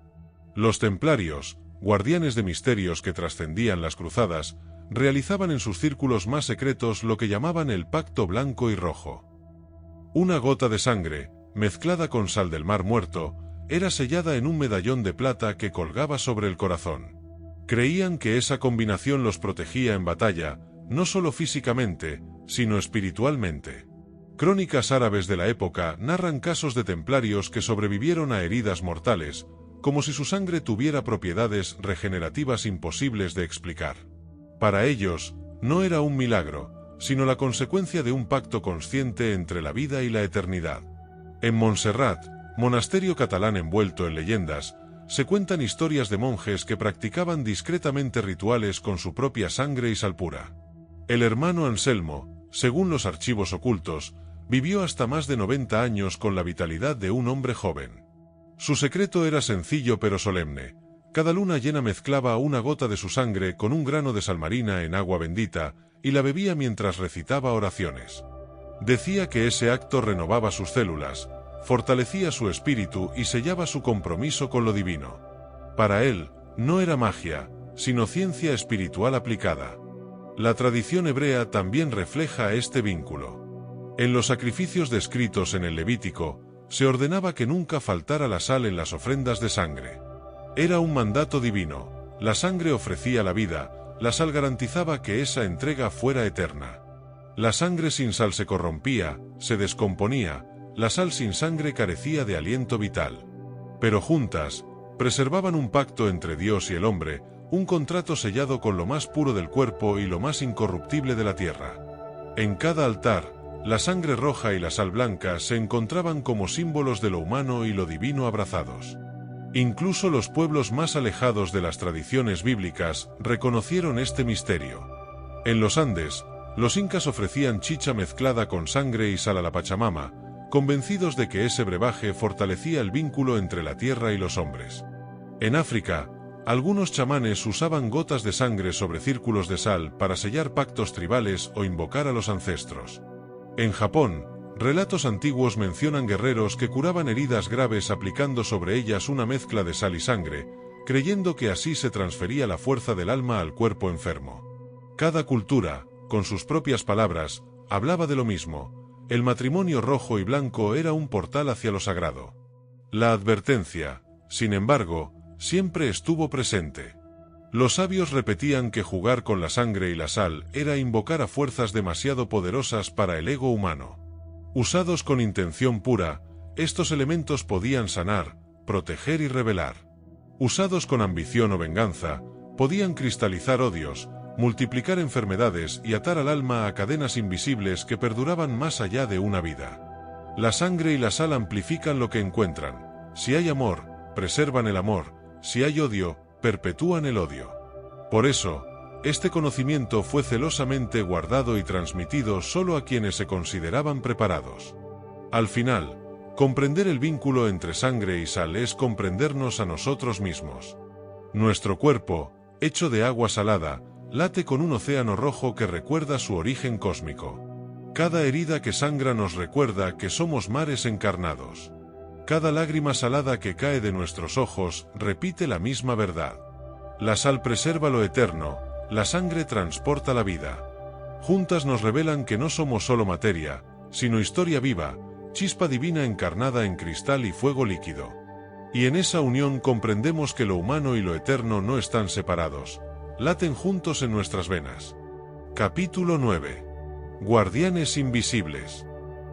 Los templarios, guardianes de misterios que trascendían las cruzadas, realizaban en sus círculos más secretos lo que llamaban el pacto blanco y rojo. Una gota de sangre, mezclada con sal del mar muerto, era sellada en un medallón de plata que colgaba sobre el corazón. Creían que esa combinación los protegía en batalla, no solo físicamente, sino espiritualmente. Crónicas árabes de la época narran casos de templarios que sobrevivieron a heridas mortales, como si su sangre tuviera propiedades regenerativas imposibles de explicar. Para ellos, no era un milagro, sino la consecuencia de un pacto consciente entre la vida y la eternidad. En Montserrat, monasterio catalán envuelto en leyendas, se cuentan historias de monjes que practicaban discretamente rituales con su propia sangre y sal pura. El hermano Anselmo, según los archivos ocultos, vivió hasta más de 90 años con la vitalidad de un hombre joven. Su secreto era sencillo pero solemne. Cada luna llena mezclaba una gota de su sangre con un grano de sal marina en agua bendita y la bebía mientras recitaba oraciones. Decía que ese acto renovaba sus células, fortalecía su espíritu y sellaba su compromiso con lo divino. Para él, no era magia, sino ciencia espiritual aplicada. La tradición hebrea también refleja este vínculo. En los sacrificios descritos en el Levítico, se ordenaba que nunca faltara la sal en las ofrendas de sangre. Era un mandato divino, la sangre ofrecía la vida, la sal garantizaba que esa entrega fuera eterna. La sangre sin sal se corrompía, se descomponía, la sal sin sangre carecía de aliento vital. Pero juntas, preservaban un pacto entre Dios y el hombre, un contrato sellado con lo más puro del cuerpo y lo más incorruptible de la tierra. En cada altar, la sangre roja y la sal blanca se encontraban como símbolos de lo humano y lo divino abrazados. Incluso los pueblos más alejados de las tradiciones bíblicas reconocieron este misterio. En los Andes, los incas ofrecían chicha mezclada con sangre y sal a la Pachamama, convencidos de que ese brebaje fortalecía el vínculo entre la tierra y los hombres. En África, algunos chamanes usaban gotas de sangre sobre círculos de sal para sellar pactos tribales o invocar a los ancestros. En Japón, relatos antiguos mencionan guerreros que curaban heridas graves aplicando sobre ellas una mezcla de sal y sangre, creyendo que así se transfería la fuerza del alma al cuerpo enfermo. Cada cultura, con sus propias palabras, hablaba de lo mismo: el matrimonio rojo y blanco era un portal hacia lo sagrado. La advertencia, sin embargo, siempre estuvo presente. Los sabios repetían que jugar con la sangre y la sal era invocar a fuerzas demasiado poderosas para el ego humano. Usados con intención pura, estos elementos podían sanar, proteger y revelar. Usados con ambición o venganza, podían cristalizar odios, multiplicar enfermedades y atar al alma a cadenas invisibles que perduraban más allá de una vida. La sangre y la sal amplifican lo que encuentran. Si hay amor, preservan el amor; si hay odio, perpetúan el odio. Por eso, este conocimiento fue celosamente guardado y transmitido solo a quienes se consideraban preparados. Al final, comprender el vínculo entre sangre y sal es comprendernos a nosotros mismos. Nuestro cuerpo, hecho de agua salada, late con un océano rojo que recuerda su origen cósmico. Cada herida que sangra nos recuerda que somos mares encarnados. Cada lágrima salada que cae de nuestros ojos repite la misma verdad. La sal preserva lo eterno, la sangre transporta la vida. Juntas nos revelan que no somos solo materia, sino historia viva, chispa divina encarnada en cristal y fuego líquido. Y en esa unión comprendemos que lo humano y lo eterno no están separados, laten juntos en nuestras venas. Capítulo 9. Guardianes invisibles.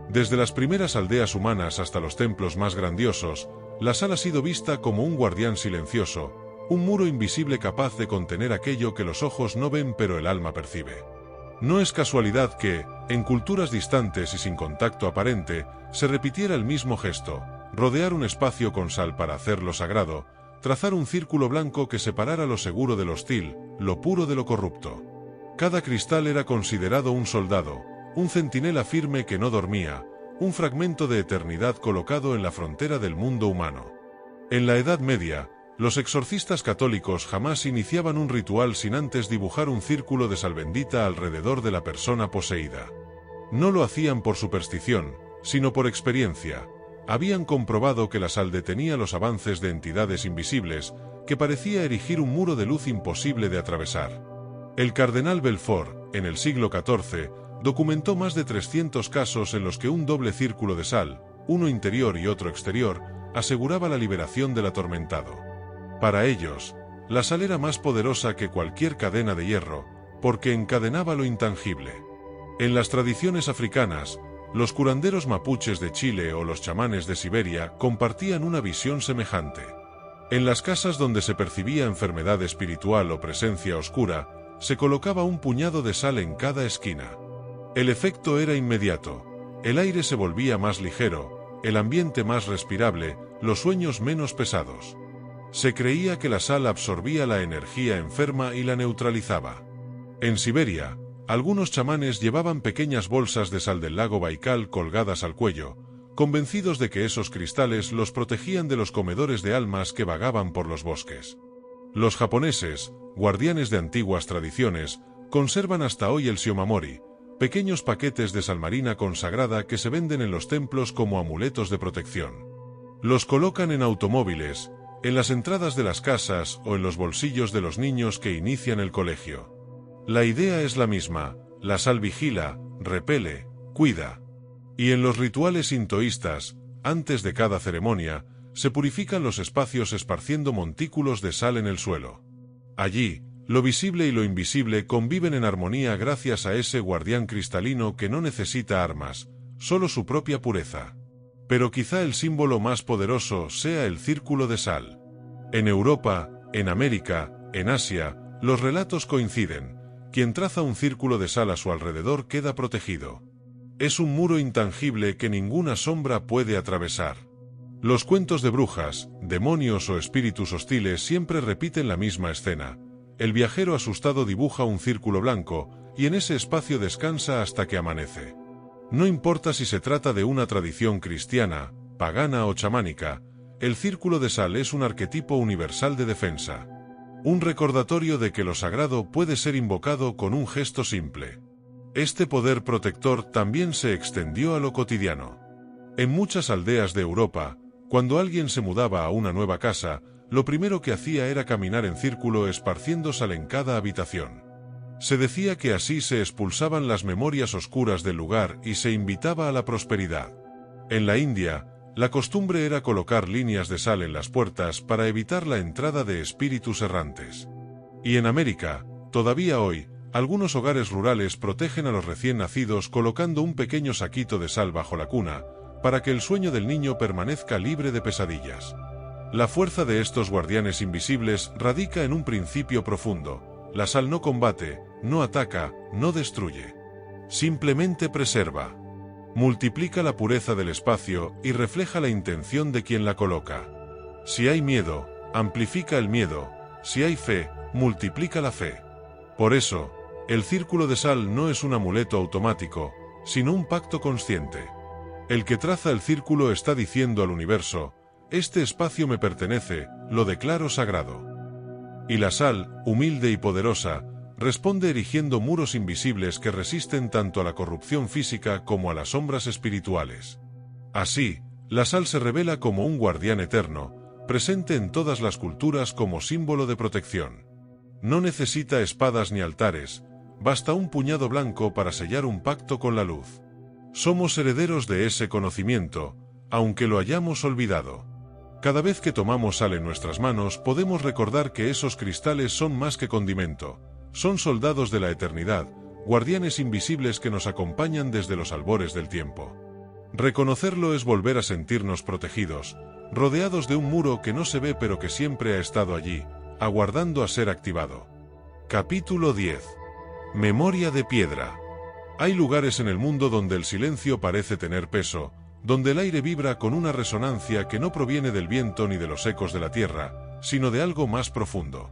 Desde las primeras aldeas humanas hasta los templos más grandiosos, la sal ha sido vista como un guardián silencioso, un muro invisible capaz de contener aquello que los ojos no ven pero el alma percibe. No es casualidad que, en culturas distantes y sin contacto aparente, se repitiera el mismo gesto: rodear un espacio con sal para hacerlo sagrado, trazar un círculo blanco que separara lo seguro de lo hostil, lo puro de lo corrupto. Cada cristal era considerado un soldado, un centinela firme que no dormía, un fragmento de eternidad colocado en la frontera del mundo humano. En la Edad Media, los exorcistas católicos jamás iniciaban un ritual sin antes dibujar un círculo de sal bendita alrededor de la persona poseída. No lo hacían por superstición, sino por experiencia. Habían comprobado que la sal detenía los avances de entidades invisibles, que parecía erigir un muro de luz imposible de atravesar. El cardenal Belfort, en el siglo XIV, documentó más de 300 casos en los que un doble círculo de sal, uno interior y otro exterior, aseguraba la liberación del atormentado. Para ellos, la sal era más poderosa que cualquier cadena de hierro, porque encadenaba lo intangible. En las tradiciones africanas, los curanderos mapuches de Chile o los chamanes de Siberia compartían una visión semejante. En las casas donde se percibía enfermedad espiritual o presencia oscura, se colocaba un puñado de sal en cada esquina. El efecto era inmediato. El aire se volvía más ligero, el ambiente más respirable, los sueños menos pesados. Se creía que la sal absorbía la energía enferma y la neutralizaba. En Siberia, algunos chamanes llevaban pequeñas bolsas de sal del lago Baikal colgadas al cuello, convencidos de que esos cristales los protegían de los comedores de almas que vagaban por los bosques. Los japoneses, guardianes de antiguas tradiciones, conservan hasta hoy el shiomamori, pequeños paquetes de sal marina consagrada que se venden en los templos como amuletos de protección. Los colocan en automóviles, en las entradas de las casas o en los bolsillos de los niños que inician el colegio. La idea es la misma: la sal vigila, repele, cuida. Y en los rituales sintoístas, antes de cada ceremonia, se purifican los espacios esparciendo montículos de sal en el suelo. Allí, lo visible y lo invisible conviven en armonía gracias a ese guardián cristalino que no necesita armas, solo su propia pureza. Pero quizá el símbolo más poderoso sea el círculo de sal. En Europa, en América, en Asia, los relatos coinciden: quien traza un círculo de sal a su alrededor queda protegido. Es un muro intangible que ninguna sombra puede atravesar. Los cuentos de brujas, demonios o espíritus hostiles siempre repiten la misma escena. El viajero asustado dibuja un círculo blanco, y en ese espacio descansa hasta que amanece. No importa si se trata de una tradición cristiana, pagana o chamánica, el círculo de sal es un arquetipo universal de defensa. Un recordatorio de que lo sagrado puede ser invocado con un gesto simple. Este poder protector también se extendió a lo cotidiano. En muchas aldeas de Europa, cuando alguien se mudaba a una nueva casa, lo primero que hacía era caminar en círculo esparciendo sal en cada habitación. Se decía que así se expulsaban las memorias oscuras del lugar y se invitaba a la prosperidad. En la India, la costumbre era colocar líneas de sal en las puertas para evitar la entrada de espíritus errantes. Y en América, todavía hoy, algunos hogares rurales protegen a los recién nacidos colocando un pequeño saquito de sal bajo la cuna, para que el sueño del niño permanezca libre de pesadillas. La fuerza de estos guardianes invisibles radica en un principio profundo: la sal no combate, no ataca, no destruye. Simplemente preserva. Multiplica la pureza del espacio y refleja la intención de quien la coloca. Si hay miedo, amplifica el miedo; si hay fe, multiplica la fe. Por eso, el círculo de sal no es un amuleto automático, sino un pacto consciente. El que traza el círculo está diciendo al universo: este espacio me pertenece, lo declaro sagrado. Y la sal, humilde y poderosa, responde erigiendo muros invisibles que resisten tanto a la corrupción física como a las sombras espirituales. Así, la sal se revela como un guardián eterno, presente en todas las culturas como símbolo de protección. No necesita espadas ni altares, basta un puñado blanco para sellar un pacto con la luz. Somos herederos de ese conocimiento, aunque lo hayamos olvidado. Cada vez que tomamos sal en nuestras manos podemos recordar que esos cristales son más que condimento. Son soldados de la eternidad, guardianes invisibles que nos acompañan desde los albores del tiempo. Reconocerlo es volver a sentirnos protegidos, rodeados de un muro que no se ve pero que siempre ha estado allí, aguardando a ser activado. Capítulo 10. Memoria de piedra. Hay lugares en el mundo donde el silencio parece tener peso, donde el aire vibra con una resonancia que no proviene del viento ni de los ecos de la tierra, sino de algo más profundo.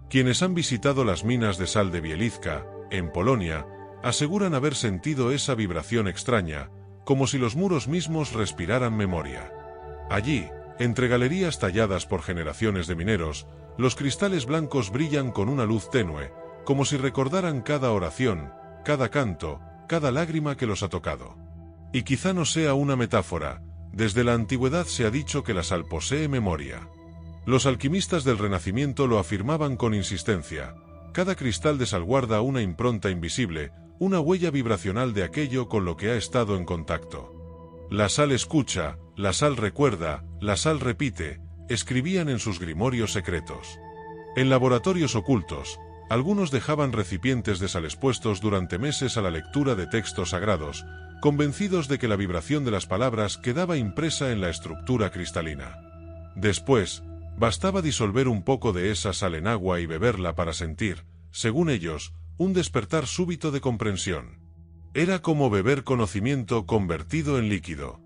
Quienes han visitado las minas de sal de Bieliczka, en Polonia, aseguran haber sentido esa vibración extraña, como si los muros mismos respiraran memoria. Allí, entre galerías talladas por generaciones de mineros, los cristales blancos brillan con una luz tenue, como si recordaran cada oración, cada canto, cada lágrima que los ha tocado. Y quizá no sea una metáfora, desde la antigüedad se ha dicho que la sal posee memoria. Los alquimistas del Renacimiento lo afirmaban con insistencia. Cada cristal de sal guarda una impronta invisible, una huella vibracional de aquello con lo que ha estado en contacto. La sal escucha, la sal recuerda, la sal repite, escribían en sus grimorios secretos. En laboratorios ocultos, algunos dejaban recipientes de sal expuestos durante meses a la lectura de textos sagrados, convencidos de que la vibración de las palabras quedaba impresa en la estructura cristalina. Después, bastaba disolver un poco de esa sal en agua y beberla para sentir, según ellos, un despertar súbito de comprensión. Era como beber conocimiento convertido en líquido.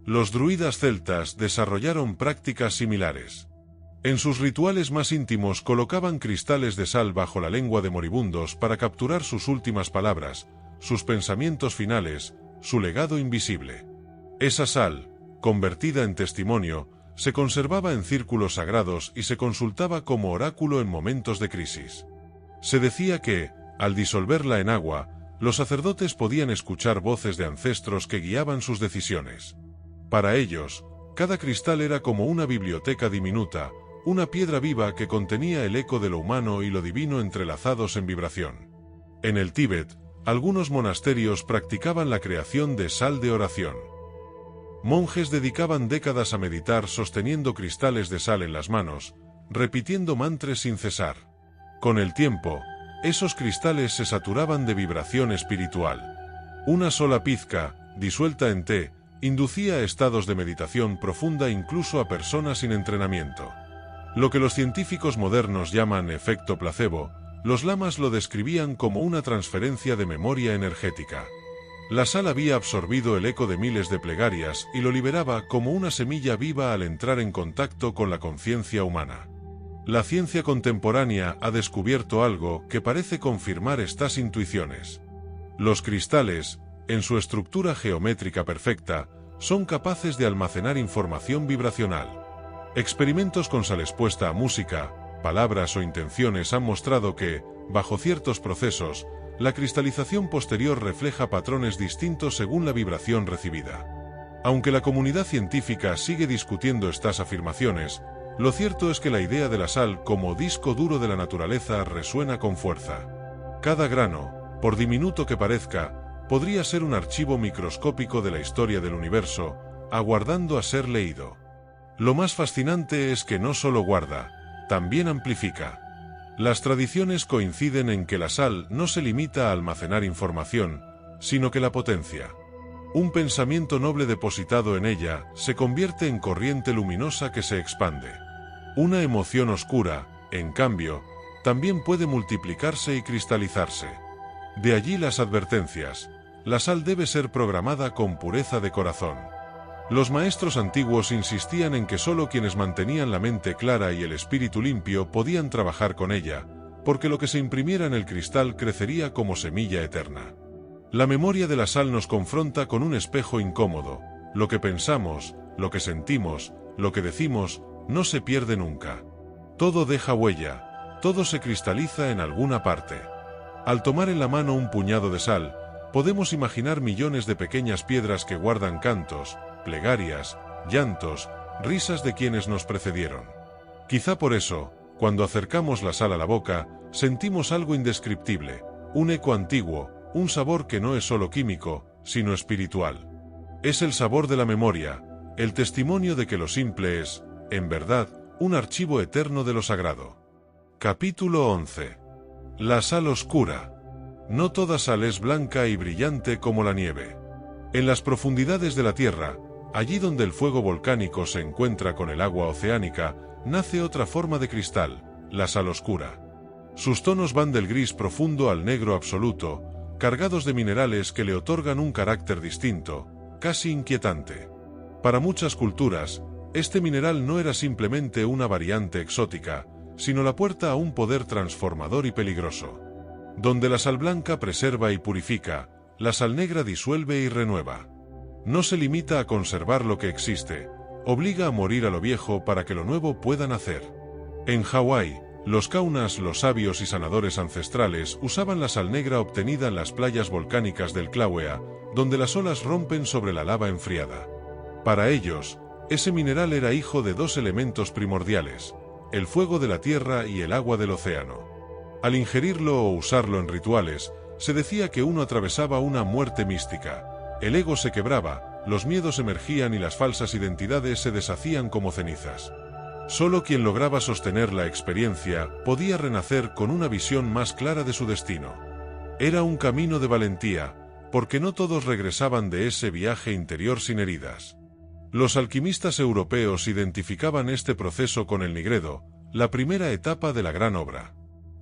Los druidas celtas desarrollaron prácticas similares. En sus rituales más íntimos colocaban cristales de sal bajo la lengua de moribundos para capturar sus últimas palabras, sus pensamientos finales, su legado invisible. Esa sal, convertida en testimonio, se conservaba en círculos sagrados y se consultaba como oráculo en momentos de crisis. Se decía que, al disolverla en agua, los sacerdotes podían escuchar voces de ancestros que guiaban sus decisiones. Para ellos, cada cristal era como una biblioteca diminuta, una piedra viva que contenía el eco de lo humano y lo divino entrelazados en vibración. En el Tíbet, algunos monasterios practicaban la creación de sal de oración. Monjes dedicaban décadas a meditar sosteniendo cristales de sal en las manos, repitiendo mantras sin cesar. Con el tiempo, esos cristales se saturaban de vibración espiritual. Una sola pizca, disuelta en té, inducía a estados de meditación profunda incluso a personas sin entrenamiento. Lo que los científicos modernos llaman efecto placebo, los lamas lo describían como una transferencia de memoria energética. La sal había absorbido el eco de miles de plegarias y lo liberaba como una semilla viva al entrar en contacto con la conciencia humana. La ciencia contemporánea ha descubierto algo que parece confirmar estas intuiciones. Los cristales, en su estructura geométrica perfecta, son capaces de almacenar información vibracional. Experimentos con sal expuesta a música, palabras o intenciones han mostrado que, bajo ciertos procesos, la cristalización posterior refleja patrones distintos según la vibración recibida. Aunque la comunidad científica sigue discutiendo estas afirmaciones, lo cierto es que la idea de la sal como disco duro de la naturaleza resuena con fuerza. Cada grano, por diminuto que parezca, podría ser un archivo microscópico de la historia del universo, aguardando a ser leído. Lo más fascinante es que no solo guarda, también amplifica. Las tradiciones coinciden en que la sal no se limita a almacenar información, sino que la potencia. Un pensamiento noble depositado en ella se convierte en corriente luminosa que se expande. Una emoción oscura, en cambio, también puede multiplicarse y cristalizarse. De allí las advertencias. La sal debe ser programada con pureza de corazón. Los maestros antiguos insistían en que solo quienes mantenían la mente clara y el espíritu limpio podían trabajar con ella, porque lo que se imprimiera en el cristal crecería como semilla eterna. La memoria de la sal nos confronta con un espejo incómodo. Lo que pensamos, lo que sentimos, lo que decimos, no se pierde nunca. Todo deja huella, todo se cristaliza en alguna parte. Al tomar en la mano un puñado de sal, podemos imaginar millones de pequeñas piedras que guardan cantos, plegarias, llantos, risas de quienes nos precedieron. Quizá por eso, cuando acercamos la sal a la boca, sentimos algo indescriptible, un eco antiguo, un sabor que no es solo químico, sino espiritual. Es el sabor de la memoria, el testimonio de que lo simple es, en verdad, un archivo eterno de lo sagrado. Capítulo 11. La sal oscura. No toda sal es blanca y brillante como la nieve. En las profundidades de la Tierra, allí donde el fuego volcánico se encuentra con el agua oceánica, nace otra forma de cristal, la sal oscura. Sus tonos van del gris profundo al negro absoluto, cargados de minerales que le otorgan un carácter distinto, casi inquietante. Para muchas culturas, este mineral no era simplemente una variante exótica, sino la puerta a un poder transformador y peligroso. Donde la sal blanca preserva y purifica, la sal negra disuelve y renueva. No se limita a conservar lo que existe, obliga a morir a lo viejo para que lo nuevo pueda nacer. En Hawái, los kaunas, los sabios y sanadores ancestrales, usaban la sal negra obtenida en las playas volcánicas del Kilauea, donde las olas rompen sobre la lava enfriada. Para ellos, ese mineral era hijo de dos elementos primordiales, el fuego de la tierra y el agua del océano. Al ingerirlo o usarlo en rituales, se decía que uno atravesaba una muerte mística, el ego se quebraba, los miedos emergían y las falsas identidades se deshacían como cenizas. Solo quien lograba sostener la experiencia podía renacer con una visión más clara de su destino. Era un camino de valentía, porque no todos regresaban de ese viaje interior sin heridas. Los alquimistas europeos identificaban este proceso con el nigredo, la primera etapa de la gran obra.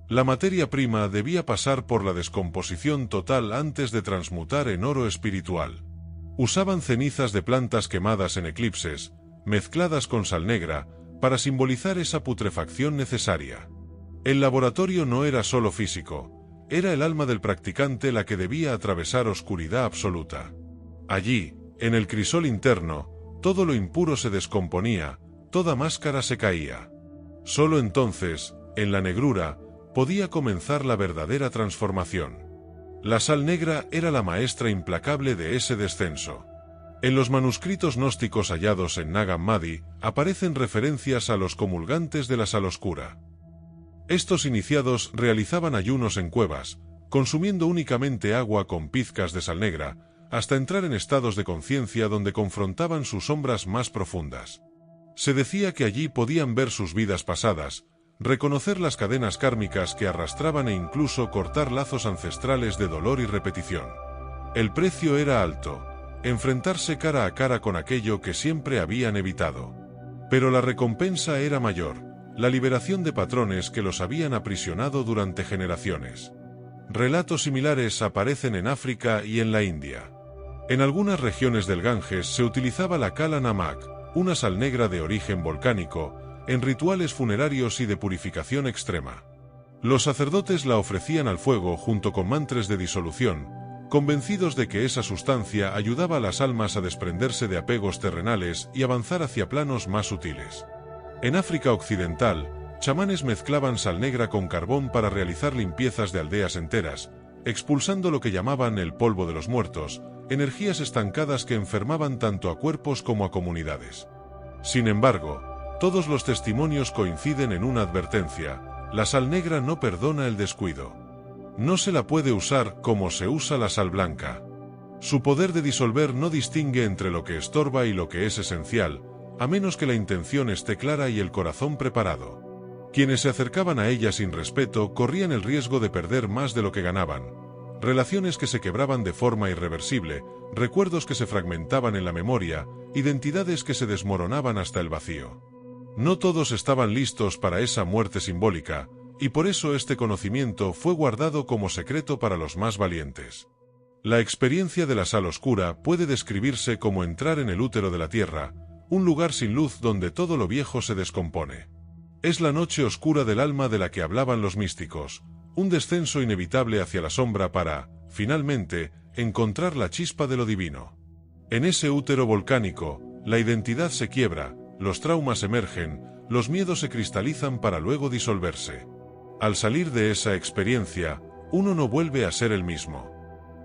La materia prima debía pasar por la descomposición total antes de transmutar en oro espiritual. Usaban cenizas de plantas quemadas en eclipses, mezcladas con sal negra, para simbolizar esa putrefacción necesaria. El laboratorio no era solo físico, era el alma del practicante la que debía atravesar oscuridad absoluta. Allí, en el crisol interno, todo lo impuro se descomponía, toda máscara se caía. Solo entonces, en la negrura, podía comenzar la verdadera transformación. La sal negra era la maestra implacable de ese descenso. En los manuscritos gnósticos hallados en Nag Hammadi, aparecen referencias a los comulgantes de la sal oscura. Estos iniciados realizaban ayunos en cuevas, consumiendo únicamente agua con pizcas de sal negra, hasta entrar en estados de conciencia donde confrontaban sus sombras más profundas. Se decía que allí podían ver sus vidas pasadas, reconocer las cadenas kármicas que arrastraban e incluso cortar lazos ancestrales de dolor y repetición. El precio era alto, enfrentarse cara a cara con aquello que siempre habían evitado. Pero la recompensa era mayor, la liberación de patrones que los habían aprisionado durante generaciones. Relatos similares aparecen en África y en la India. En algunas regiones del Ganges se utilizaba la Kala Namak, una sal negra de origen volcánico, en rituales funerarios y de purificación extrema. Los sacerdotes la ofrecían al fuego junto con mantras de disolución, convencidos de que esa sustancia ayudaba a las almas a desprenderse de apegos terrenales y avanzar hacia planos más sutiles. En África Occidental, chamanes mezclaban sal negra con carbón para realizar limpiezas de aldeas enteras, expulsando lo que llamaban el polvo de los muertos, energías estancadas que enfermaban tanto a cuerpos como a comunidades. Sin embargo, todos los testimonios coinciden en una advertencia: la sal negra no perdona el descuido. No se la puede usar como se usa la sal blanca. Su poder de disolver no distingue entre lo que estorba y lo que es esencial, a menos que la intención esté clara y el corazón preparado. Quienes se acercaban a ella sin respeto corrían el riesgo de perder más de lo que ganaban. Relaciones que se quebraban de forma irreversible, recuerdos que se fragmentaban en la memoria, identidades que se desmoronaban hasta el vacío. No todos estaban listos para esa muerte simbólica, y por eso este conocimiento fue guardado como secreto para los más valientes. La experiencia de la sal oscura puede describirse como entrar en el útero de la tierra, un lugar sin luz donde todo lo viejo se descompone. Es la noche oscura del alma de la que hablaban los místicos, un descenso inevitable hacia la sombra para, finalmente, encontrar la chispa de lo divino. En ese útero volcánico, la identidad se quiebra, los traumas emergen, los miedos se cristalizan para luego disolverse. Al salir de esa experiencia, uno no vuelve a ser el mismo.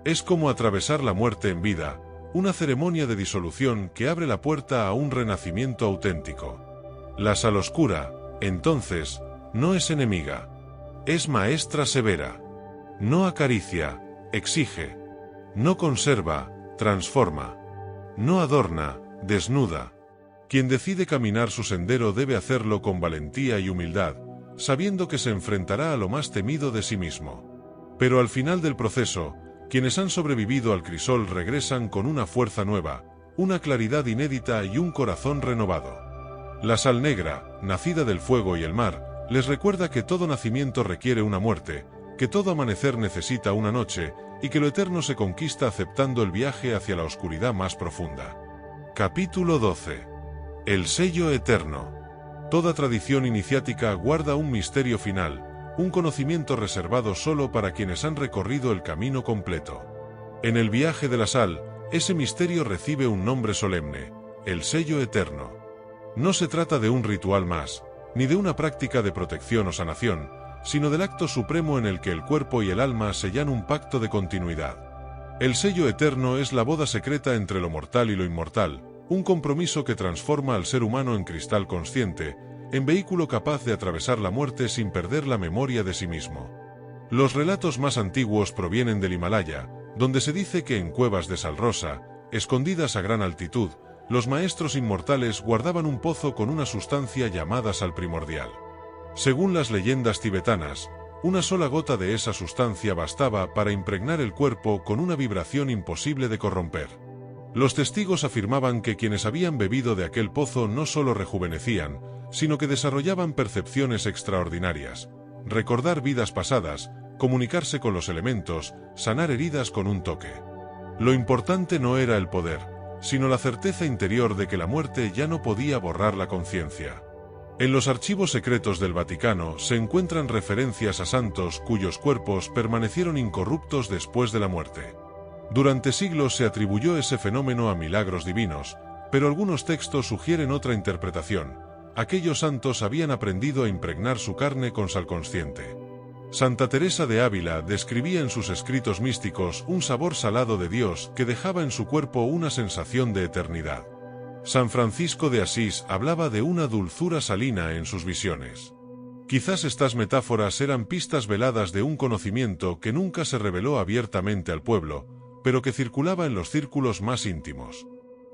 Es como atravesar la muerte en vida, una ceremonia de disolución que abre la puerta a un renacimiento auténtico. La sal oscura, entonces, no es enemiga. Es maestra severa. No acaricia, exige. No conserva, transforma. No adorna, desnuda. Quien decide caminar su sendero debe hacerlo con valentía y humildad, sabiendo que se enfrentará a lo más temido de sí mismo. Pero al final del proceso, Quienes han sobrevivido al crisol regresan con una fuerza nueva, una claridad inédita y un corazón renovado. La sal negra, nacida del fuego y el mar, les recuerda que todo nacimiento requiere una muerte, que todo amanecer necesita una noche, y que lo eterno se conquista aceptando el viaje hacia la oscuridad más profunda. Capítulo 12. El sello eterno. Toda tradición iniciática guarda un misterio final, un conocimiento reservado solo para quienes han recorrido el camino completo. En el viaje de la sal, ese misterio recibe un nombre solemne: el sello eterno. No se trata de un ritual más, ni de una práctica de protección o sanación, sino del acto supremo en el que el cuerpo y el alma sellan un pacto de continuidad. El sello eterno es la boda secreta entre lo mortal y lo inmortal, un compromiso que transforma al ser humano en cristal consciente, en vehículo capaz de atravesar la muerte sin perder la memoria de sí mismo. Los relatos más antiguos provienen del Himalaya, donde se dice que en cuevas de sal rosa, escondidas a gran altitud, los maestros inmortales guardaban un pozo con una sustancia llamada sal primordial. Según las leyendas tibetanas, una sola gota de esa sustancia bastaba para impregnar el cuerpo con una vibración imposible de corromper. Los testigos afirmaban que quienes habían bebido de aquel pozo no solo rejuvenecían, sino que desarrollaban percepciones extraordinarias, recordar vidas pasadas, comunicarse con los elementos, sanar heridas con un toque. Lo importante no era el poder, sino la certeza interior de que la muerte ya no podía borrar la conciencia. En los archivos secretos del Vaticano se encuentran referencias a santos cuyos cuerpos permanecieron incorruptos después de la muerte. Durante siglos se atribuyó ese fenómeno a milagros divinos, pero algunos textos sugieren otra interpretación: aquellos santos habían aprendido a impregnar su carne con sal consciente. Santa Teresa de Ávila describía en sus escritos místicos un sabor salado de Dios que dejaba en su cuerpo una sensación de eternidad. San Francisco de Asís hablaba de una dulzura salina en sus visiones. Quizás estas metáforas eran pistas veladas de un conocimiento que nunca se reveló abiertamente al pueblo, pero que circulaba en los círculos más íntimos.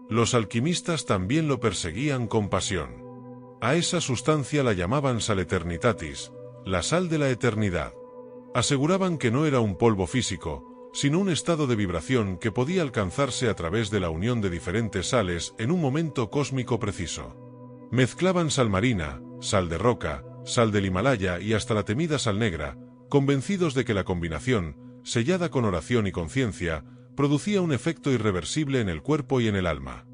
Los alquimistas también lo perseguían con pasión. A esa sustancia la llamaban sal eternitatis, la sal de la eternidad. Aseguraban que no era un polvo físico, sino un estado de vibración que podía alcanzarse a través de la unión de diferentes sales en un momento cósmico preciso. Mezclaban sal marina, sal de roca, sal del Himalaya y hasta la temida sal negra, convencidos de que la combinación, sellada con oración y conciencia, producía un efecto irreversible en el cuerpo y en el alma.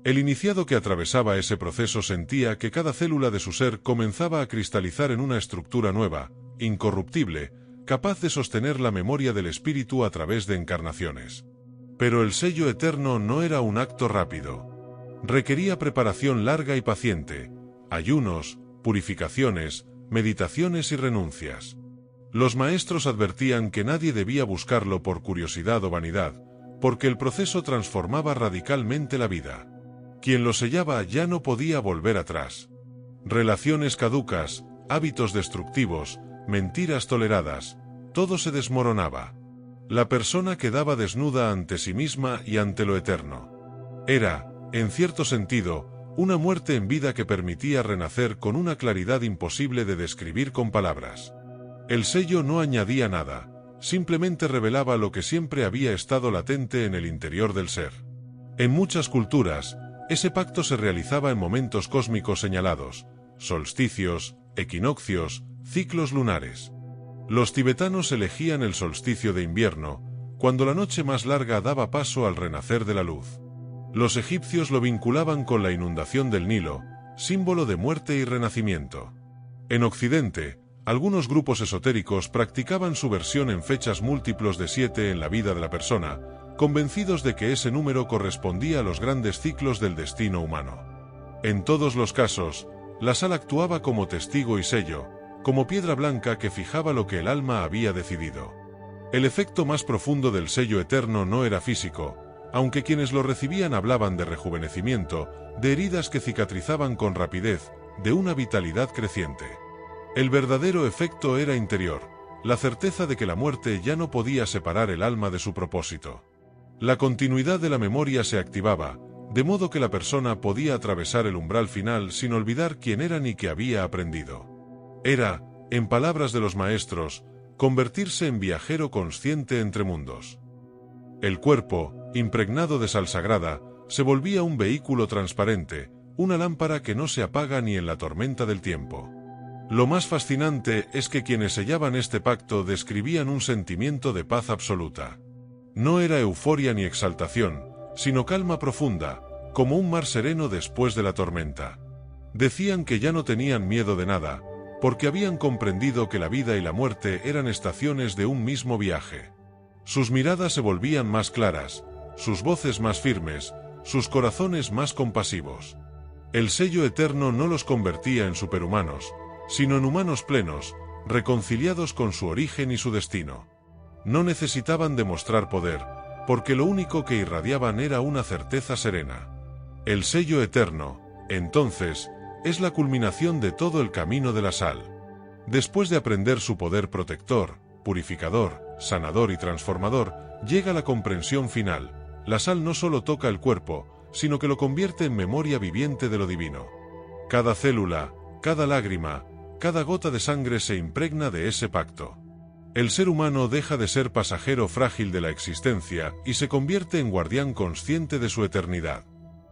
El iniciado que atravesaba ese proceso sentía que cada célula de su ser comenzaba a cristalizar en una estructura nueva, incorruptible, capaz de sostener la memoria del espíritu a través de encarnaciones. Pero el sello eterno no era un acto rápido. Requería preparación larga y paciente, ayunos, purificaciones, meditaciones y renuncias. Los maestros advertían que nadie debía buscarlo por curiosidad o vanidad, porque el proceso transformaba radicalmente la vida. Quien lo sellaba ya no podía volver atrás. Relaciones caducas, hábitos destructivos, mentiras toleradas, todo se desmoronaba. La persona quedaba desnuda ante sí misma y ante lo eterno. Era, en cierto sentido, una muerte en vida que permitía renacer con una claridad imposible de describir con palabras. El sello no añadía nada, simplemente revelaba lo que siempre había estado latente en el interior del ser. En muchas culturas, ese pacto se realizaba en momentos cósmicos señalados: solsticios, equinoccios, ciclos lunares. Los tibetanos elegían el solsticio de invierno, cuando la noche más larga daba paso al renacer de la luz. Los egipcios lo vinculaban con la inundación del Nilo, símbolo de muerte y renacimiento. En Occidente, algunos grupos esotéricos practicaban su versión en fechas múltiplos de 7 en la vida de la persona, convencidos de que ese número correspondía a los grandes ciclos del destino humano. En todos los casos, la sal actuaba como testigo y sello, como piedra blanca que fijaba lo que el alma había decidido. El efecto más profundo del sello eterno no era físico, aunque quienes lo recibían hablaban de rejuvenecimiento, de heridas que cicatrizaban con rapidez, de una vitalidad creciente. El verdadero efecto era interior, la certeza de que la muerte ya no podía separar el alma de su propósito. La continuidad de la memoria se activaba, de modo que la persona podía atravesar el umbral final sin olvidar quién era ni qué había aprendido. Era, en palabras de los maestros, convertirse en viajero consciente entre mundos. El cuerpo, impregnado de sal sagrada, se volvía un vehículo transparente, una lámpara que no se apaga ni en la tormenta del tiempo. Lo más fascinante es que quienes sellaban este pacto describían un sentimiento de paz absoluta. No era euforia ni exaltación, sino calma profunda, como un mar sereno después de la tormenta. Decían que ya no tenían miedo de nada, porque habían comprendido que la vida y la muerte eran estaciones de un mismo viaje. Sus miradas se volvían más claras, sus voces más firmes, sus corazones más compasivos. El sello eterno no los convertía en superhumanos, sino en humanos plenos, reconciliados con su origen y su destino. No necesitaban demostrar poder, porque lo único que irradiaban era una certeza serena. El sello eterno, entonces, es la culminación de todo el camino de la sal. Después de aprender su poder protector, purificador, sanador y transformador, llega la comprensión final. La sal no solo toca el cuerpo, sino que lo convierte en memoria viviente de lo divino. Cada célula, cada lágrima, cada gota de sangre se impregna de ese pacto. El ser humano deja de ser pasajero frágil de la existencia y se convierte en guardián consciente de su eternidad.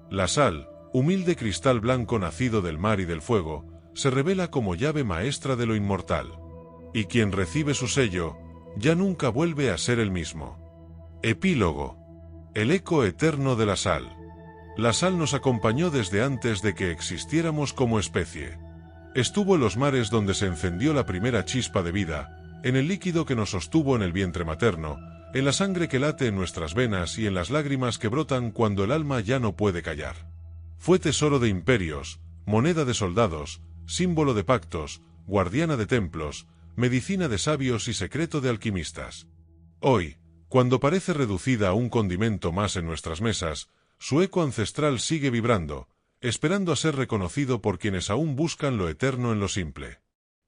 La sal, humilde cristal blanco nacido del mar y del fuego, se revela como llave maestra de lo inmortal. Y quien recibe su sello, ya nunca vuelve a ser el mismo. Epílogo. El eco eterno de la sal. La sal nos acompañó desde antes de que existiéramos como especie. Estuvo en los mares donde se encendió la primera chispa de vida, en el líquido que nos sostuvo en el vientre materno, en la sangre que late en nuestras venas y en las lágrimas que brotan cuando el alma ya no puede callar. Fue tesoro de imperios, moneda de soldados, símbolo de pactos, guardiana de templos, medicina de sabios y secreto de alquimistas. Hoy, cuando parece reducida a un condimento más en nuestras mesas, su eco ancestral sigue vibrando, esperando a ser reconocido por quienes aún buscan lo eterno en lo simple.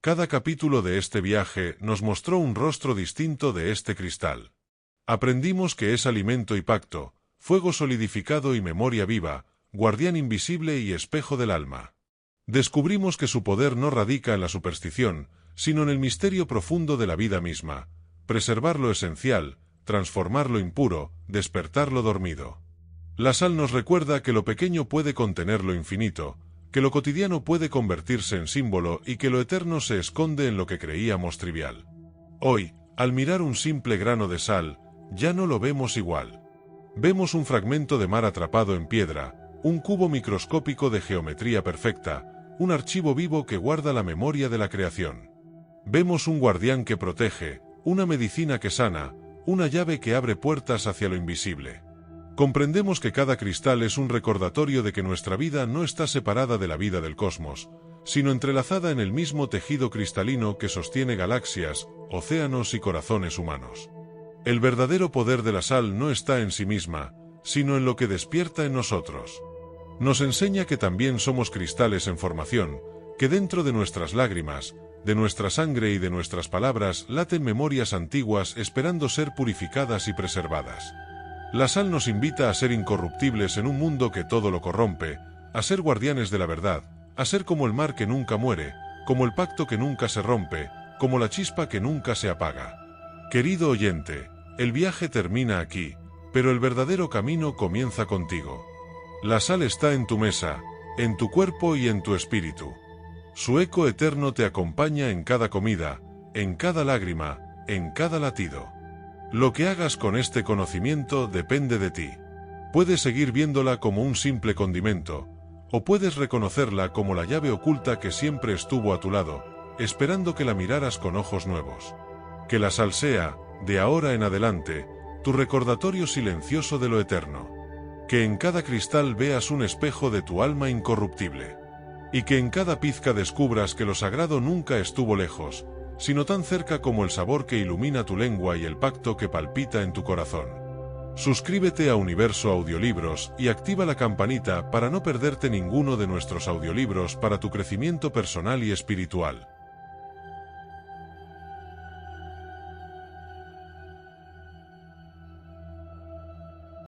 Cada capítulo de este viaje nos mostró un rostro distinto de este cristal. Aprendimos que es alimento y pacto, fuego solidificado y memoria viva, guardián invisible y espejo del alma. Descubrimos que su poder no radica en la superstición, sino en el misterio profundo de la vida misma, preservar lo esencial, transformar lo impuro, despertar lo dormido. La sal nos recuerda que lo pequeño puede contener lo infinito, que lo cotidiano puede convertirse en símbolo y que lo eterno se esconde en lo que creíamos trivial. Hoy, al mirar un simple grano de sal, ya no lo vemos igual. Vemos un fragmento de mar atrapado en piedra, un cubo microscópico de geometría perfecta, un archivo vivo que guarda la memoria de la creación. Vemos un guardián que protege, una medicina que sana, una llave que abre puertas hacia lo invisible. Comprendemos que cada cristal es un recordatorio de que nuestra vida no está separada de la vida del cosmos, sino entrelazada en el mismo tejido cristalino que sostiene galaxias, océanos y corazones humanos. El verdadero poder de la sal no está en sí misma, sino en lo que despierta en nosotros. Nos enseña que también somos cristales en formación, que dentro de nuestras lágrimas, de nuestra sangre y de nuestras palabras laten memorias antiguas esperando ser purificadas y preservadas. La sal nos invita a ser incorruptibles en un mundo que todo lo corrompe, a ser guardianes de la verdad, a ser como el mar que nunca muere, como el pacto que nunca se rompe, como la chispa que nunca se apaga. Querido oyente, el viaje termina aquí, pero el verdadero camino comienza contigo. La sal está en tu mesa, en tu cuerpo y en tu espíritu. Su eco eterno te acompaña en cada comida, en cada lágrima, en cada latido. Lo que hagas con este conocimiento depende de ti. Puedes seguir viéndola como un simple condimento, o puedes reconocerla como la llave oculta que siempre estuvo a tu lado, esperando que la miraras con ojos nuevos. Que la sal sea, de ahora en adelante, tu recordatorio silencioso de lo eterno. Que en cada cristal veas un espejo de tu alma incorruptible. Y que en cada pizca descubras que lo sagrado nunca estuvo lejos, sino tan cerca como el sabor que ilumina tu lengua y el pacto que palpita en tu corazón. Suscríbete a Universo Audiolibros y activa la campanita para no perderte ninguno de nuestros audiolibros para tu crecimiento personal y espiritual.